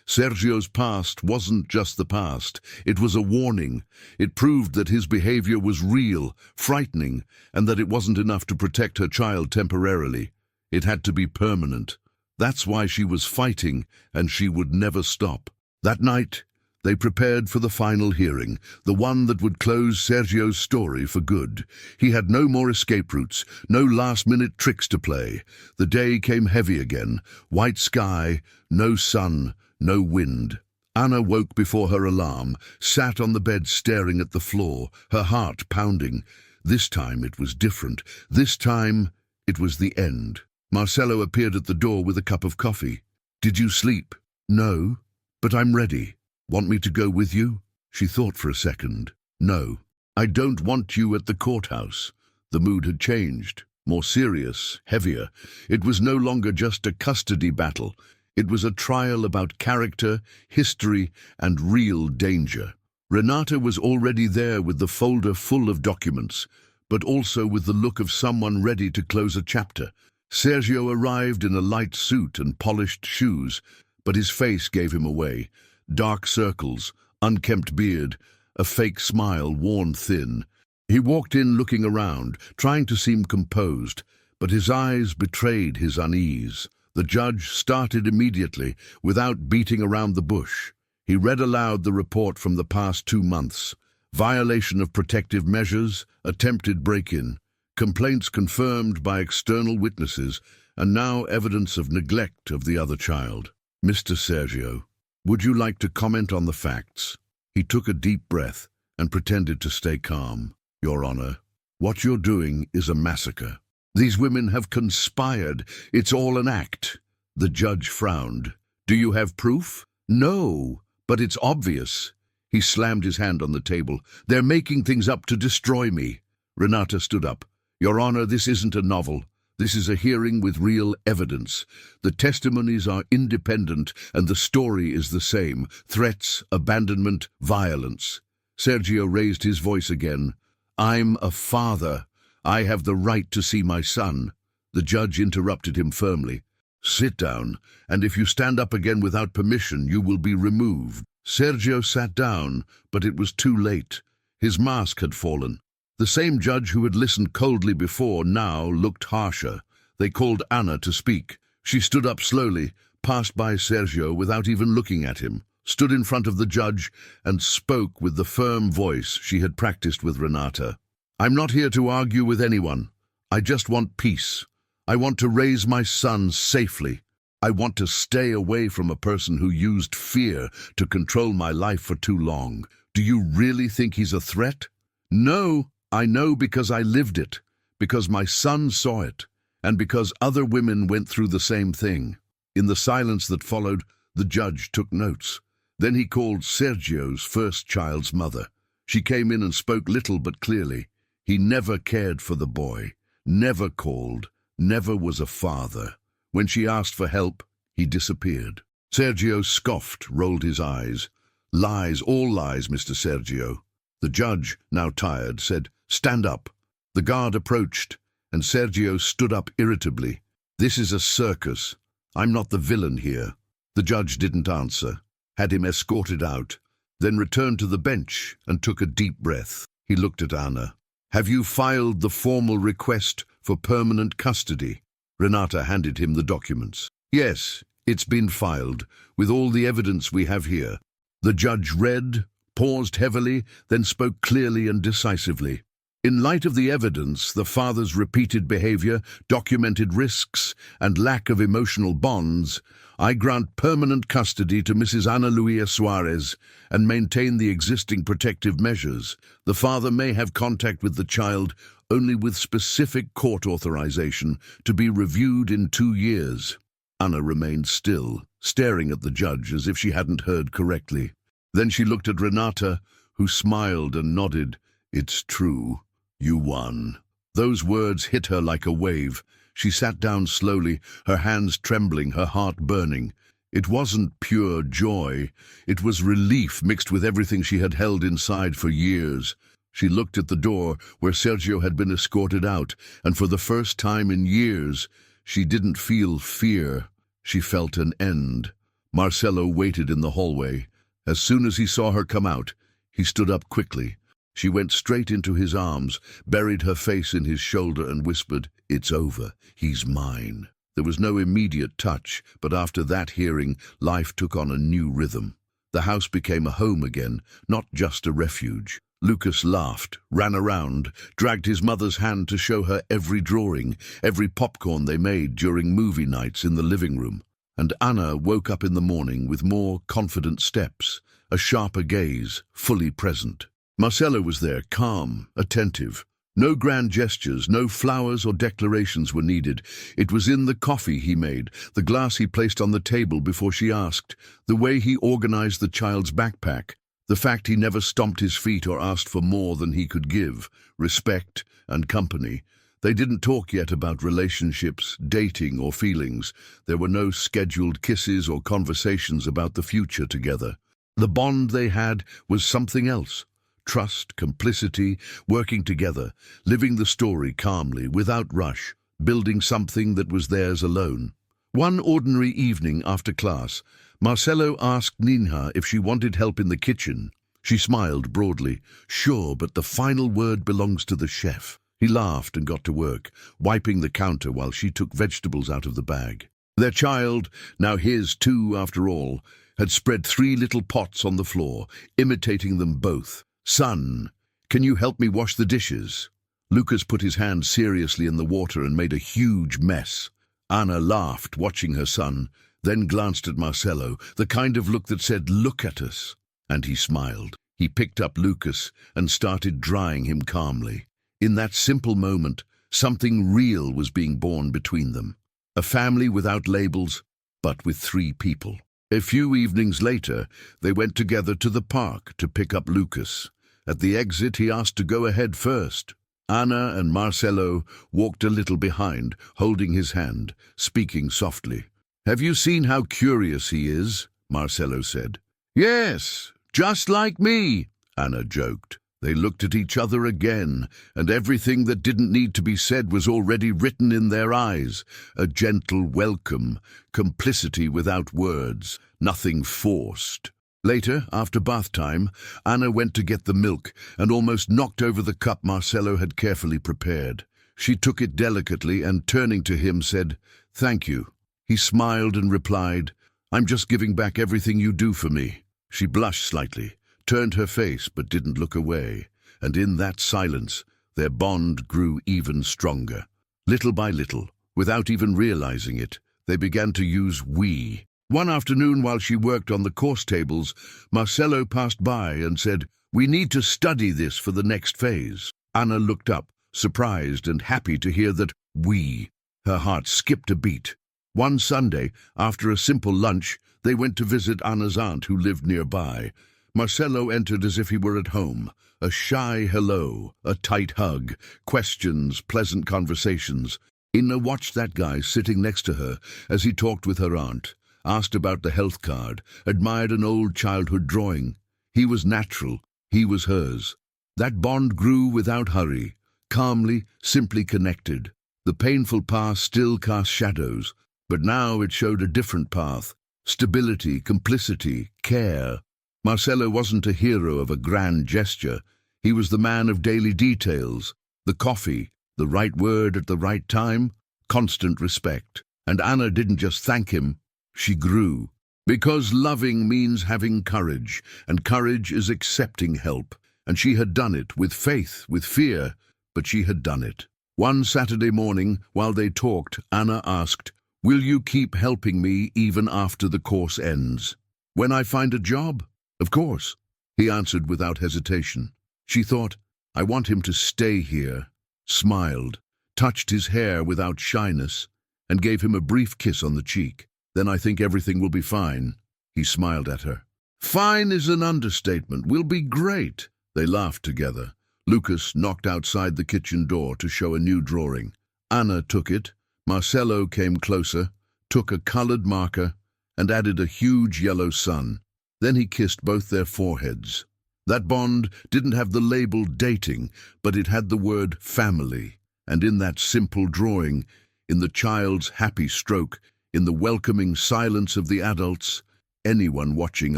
Sergio's past wasn't just the past. It was a warning. It proved that his behavior was real, frightening, and that it wasn't enough to protect her child temporarily. It had to be permanent. That's why she was fighting, and she would never stop. That night, they prepared for the final hearing, the one that would close Sergio's story for good. He had no more escape routes, no last-minute tricks to play. The day came heavy again, white sky, no sun, no wind. Anna woke before her alarm, sat on the bed staring at the floor, her heart pounding. This time it was different. This time it was the end. Marcello appeared at the door with a cup of coffee. "Did you sleep?" "No, but I'm ready." "Want me to go with you?" She thought for a second. "No, I don't want you at the courthouse." The mood had changed, more serious, heavier. It was no longer just a custody battle. It was a trial about character, history, and real danger. Renata was already there with the folder full of documents, but also with the look of someone ready to close a chapter. Sergio arrived in a light suit and polished shoes, but his face gave him away. Dark circles, unkempt beard, a fake smile worn thin. He walked in looking around, trying to seem composed, but his eyes betrayed his unease. The judge started immediately, without beating around the bush. He read aloud the report from the past 2 months. Violation of protective measures, attempted break-in, complaints confirmed by external witnesses, and now evidence of neglect of the other child. Mr. Sergio, would you like to comment on the facts? He took a deep breath and pretended to stay calm. Your Honor, what you're doing is a massacre. These women have conspired. It's all an act. The judge frowned. Do you have proof? No, but it's obvious. He slammed his hand on the table. They're making things up to destroy me. Renata stood up. Your Honor, this isn't a novel. This is a hearing with real evidence. The testimonies are independent and the story is the same. Threats, abandonment, violence. Sergio raised his voice again. I'm a father. I have the right to see my son. The judge interrupted him firmly. Sit down, and if you stand up again without permission, you will be removed. Sergio sat down, but it was too late. His mask had fallen. The same judge who had listened coldly before now looked harsher. They called Anna to speak. She stood up slowly, passed by Sergio without even looking at him, stood in front of the judge, and spoke with the firm voice she had practiced with Renata. I'm not here to argue with anyone. I just want peace. I want to raise my son safely. I want to stay away from a person who used fear to control my life for too long. Do you really think he's a threat? No, I know because I lived it, because my son saw it, and because other women went through the same thing. In the silence that followed, the judge took notes. Then he called Sergio's first child's mother. She came in and spoke little but clearly. He never cared for the boy, never called, never was a father. When she asked for help, he disappeared. Sergio scoffed, rolled his eyes. Lies, all lies, Mr. Sergio. The judge, now tired, said, Stand up. The guard approached, and Sergio stood up irritably. This is a circus. I'm not the villain here. The judge didn't answer, had him escorted out, then returned to the bench and took a deep breath. He looked at Anna. Have you filed the formal request for permanent custody? Renata handed him the documents. Yes, it's been filed, with all the evidence we have here. The judge read, paused heavily, then spoke clearly and decisively. In light of the evidence, the father's repeated behavior, documented risks, and lack of emotional bonds, I grant permanent custody to Mrs. Ana Luisa Suarez and maintain the existing protective measures. The father may have contact with the child only with specific court authorization to be reviewed in 2 years. Anna remained still, staring at the judge as if she hadn't heard correctly. Then she looked at Renata, who smiled and nodded. It's true. You won. Those words hit her like a wave. She sat down slowly, her hands trembling, her heart burning. It wasn't pure joy. It was relief mixed with everything she had held inside for years. She looked at the door where Sergio had been escorted out, and for the first time in years, she didn't feel fear. She felt an end. Marcelo waited in the hallway. As soon as he saw her come out, he stood up quickly. She went straight into his arms, buried her face in his shoulder and whispered, It's over. He's mine. There was no immediate touch, but after that hearing, life took on a new rhythm. The house became a home again, not just a refuge. Lucas laughed, ran around, dragged his mother's hand to show her every drawing, every popcorn they made during movie nights in the living room. And Anna woke up in the morning with more confident steps, a sharper gaze, fully present. Marcelo was there, calm, attentive. No grand gestures, no flowers or declarations were needed. It was in the coffee he made, the glass he placed on the table before she asked, the way he organized the child's backpack, the fact he never stomped his feet or asked for more than he could give, respect and company. They didn't talk yet about relationships, dating or feelings. There were no scheduled kisses or conversations about the future together. The bond they had was something else. Trust, complicity, working together, living the story calmly, without rush, building something that was theirs alone. One ordinary evening after class, Marcelo asked Ninha if she wanted help in the kitchen. She smiled broadly. Sure, but the final word belongs to the chef. He laughed and got to work, wiping the counter while she took vegetables out of the bag. Their child, now his too after all, had spread 3 little pots on the floor, imitating them both. "Son, can you help me wash the dishes?" Lucas put his hand seriously in the water and made a huge mess. Anna laughed, watching her son, then glanced at Marcelo, the kind of look that said, "Look at us." And he smiled. He picked up Lucas and started drying him calmly. In that simple moment, something real was being born between them. A family without labels, but with 3 people. A few evenings later, they went together to the park to pick up Lucas. At the exit, he asked to go ahead first. Anna and Marcelo walked a little behind, holding his hand, speaking softly. "Have you seen how curious he is?" Marcelo said. "Yes, just like me," Anna joked. They looked at each other again, and everything that didn't need to be said was already written in their eyes. A gentle welcome, complicity without words, nothing forced. Later, after bath time, Anna went to get the milk and almost knocked over the cup Marcelo had carefully prepared. She took it delicately and, turning to him, said, "Thank you." He smiled and replied, "I'm just giving back everything you do for me." She blushed slightly, turned her face but didn't look away, and in that silence their bond grew even stronger. Little by little, without even realizing it, they began to use "we." One afternoon while she worked on the course tables, Marcelo passed by and said, "We need to study this for the next phase." Anna looked up, surprised and happy to hear that "we." Her heart skipped a beat. One Sunday, after a simple lunch, they went to visit Anna's aunt who lived nearby. Marcelo entered as if he were at home. A shy hello, a tight hug, questions, pleasant conversations. Anna watched that guy sitting next to her as he talked with her aunt, asked about the health card, admired an old childhood drawing. He was natural, he was hers. That bond grew without hurry, calmly, simply connected. The painful past still cast shadows, but now it showed a different path. Stability, complicity, care. Marcelo wasn't a hero of a grand gesture. He was the man of daily details. The coffee, the right word at the right time, constant respect. And Anna didn't just thank him, she grew. Because loving means having courage, and courage is accepting help. And she had done it, with faith, with fear, but she had done it. One Saturday morning, while they talked, Anna asked, "Will you keep helping me even after the course ends?" "When I find a job? Of course," he answered without hesitation. She thought, "I want him to stay here," smiled, touched his hair without shyness, and gave him a brief kiss on the cheek. "Then I think everything will be fine." He smiled at her. "Fine is an understatement. We'll be great." They laughed together. Lucas knocked outside the kitchen door to show a new drawing. Anna took it. Marcelo came closer, took a colored marker, and added a huge yellow sun. Then he kissed both their foreheads. That bond didn't have the label dating, but it had the word family. And in that simple drawing, in the child's happy stroke, in the welcoming silence of the adults, anyone watching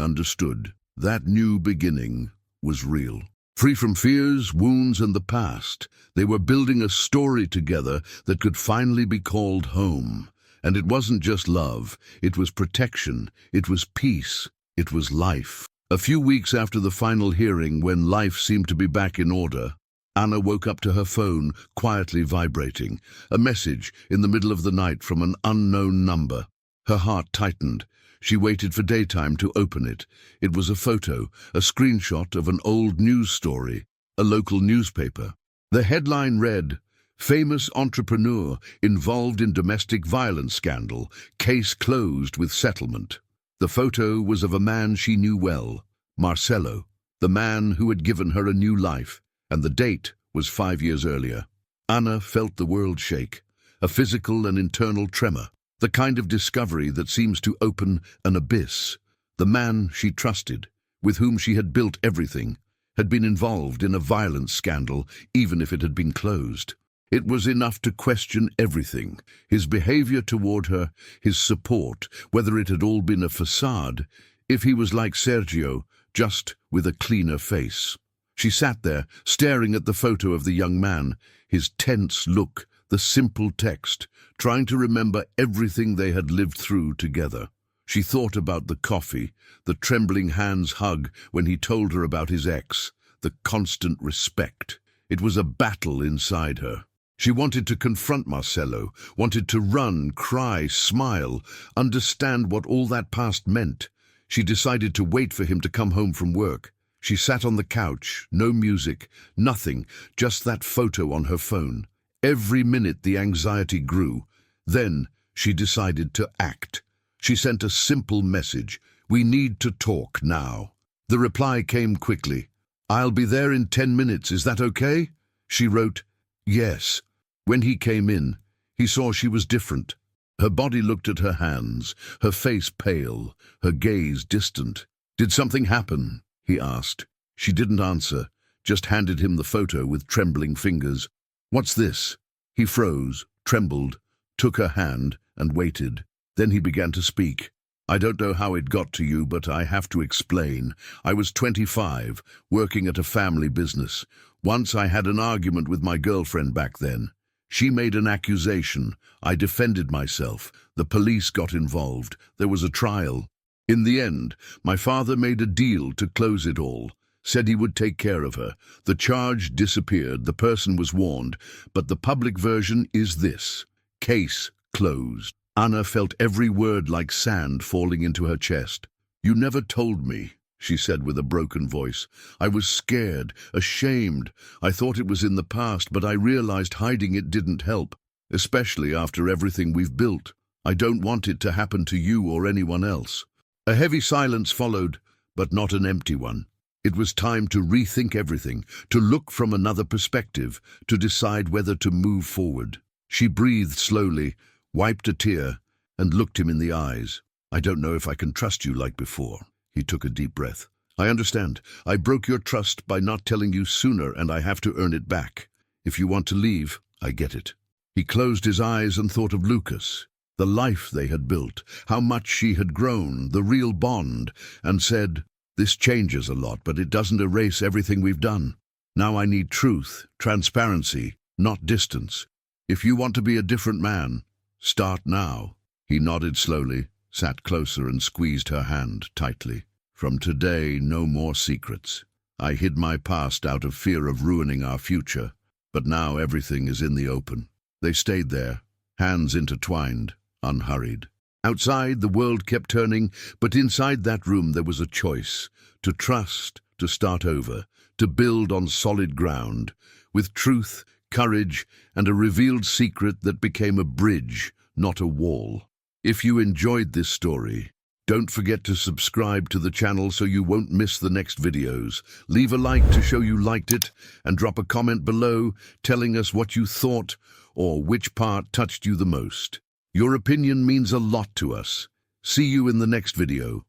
understood. That new beginning was real. Free from fears, wounds, and the past, they were building a story together that could finally be called home. And it wasn't just love, it was protection, it was peace, it was life. A few weeks after the final hearing, when life seemed to be back in order, Anna woke up to her phone quietly vibrating, a message in the middle of the night from an unknown number. Her heart tightened. She waited for daytime to open it. It was a photo, a screenshot of an old news story, a local newspaper. The headline read, "Famous entrepreneur involved in domestic violence scandal, case closed with settlement." The photo was of a man she knew well, Marcelo, the man who had given her a new life, and the date was 5 years earlier. Anna felt the world shake, a physical and internal tremor, the kind of discovery that seems to open an abyss. The man she trusted, with whom she had built everything, had been involved in a violence scandal, even if it had been closed. It was enough to question everything, his behavior toward her, his support, whether it had all been a facade, if he was like Sergio, just with a cleaner face. She sat there, staring at the photo of the young man, his tense look, the simple text, trying to remember everything they had lived through together. She thought about the coffee, the trembling hands hug when he told her about his ex, the constant respect. It was a battle inside her. She wanted to confront Marcelo, wanted to run, cry, smile, understand what all that past meant. She decided to wait for him to come home from work. She sat on the couch, no music, nothing, just that photo on her phone. Every minute the anxiety grew. Then she decided to act. She sent a simple message: "We need to talk now." The reply came quickly. "I'll be there in 10 minutes, is that okay?" She wrote, "Yes." When he came in, he saw she was different. Her body looked at her hands, her face pale, her gaze distant. "Did something happen?" he asked. She didn't answer, just handed him the photo with trembling fingers. "What's this?" He froze, trembled, took her hand, and waited. Then he began to speak. "I don't know how it got to you, but I have to explain. I was 25, working at a family business. Once I had an argument with my girlfriend back then. She made an accusation. I defended myself. The police got involved. There was a trial. In the end, my father made a deal to close it all. Said he would take care of her. The charge disappeared. The person was warned. But the public version is this: case closed." Anna felt every word like sand falling into her chest. "You never told me," she said with a broken voice. "I was scared, ashamed. I thought it was in the past, but I realized hiding it didn't help, especially after everything we've built. I don't want it to happen to you or anyone else." A heavy silence followed, but not an empty one. It was time to rethink everything, to look from another perspective, to decide whether to move forward. She breathed slowly, wiped a tear, and looked him in the eyes. "I don't know if I can trust you like before." He took a deep breath. "I understand. I broke your trust by not telling you sooner, and I have to earn it back. If you want to leave, I get it." He closed his eyes and thought of Lucas, the life they had built, how much she had grown, the real bond, and said, "This changes a lot, but it doesn't erase everything we've done. Now I need truth, transparency, not distance. If you want to be a different man, start now." He nodded slowly, sat closer and squeezed her hand tightly. "From today, no more secrets. I hid my past out of fear of ruining our future, but now everything is in the open." They stayed there, hands intertwined, unhurried. Outside, the world kept turning, but inside that room there was a choice: to trust, to start over, to build on solid ground, with truth, courage, and a revealed secret that became a bridge, not a wall. If you enjoyed this story, don't forget to subscribe to the channel so you won't miss the next videos. Leave a like to show you liked it, and drop a comment below telling us what you thought or which part touched you the most. Your opinion means a lot to us. See you in the next video.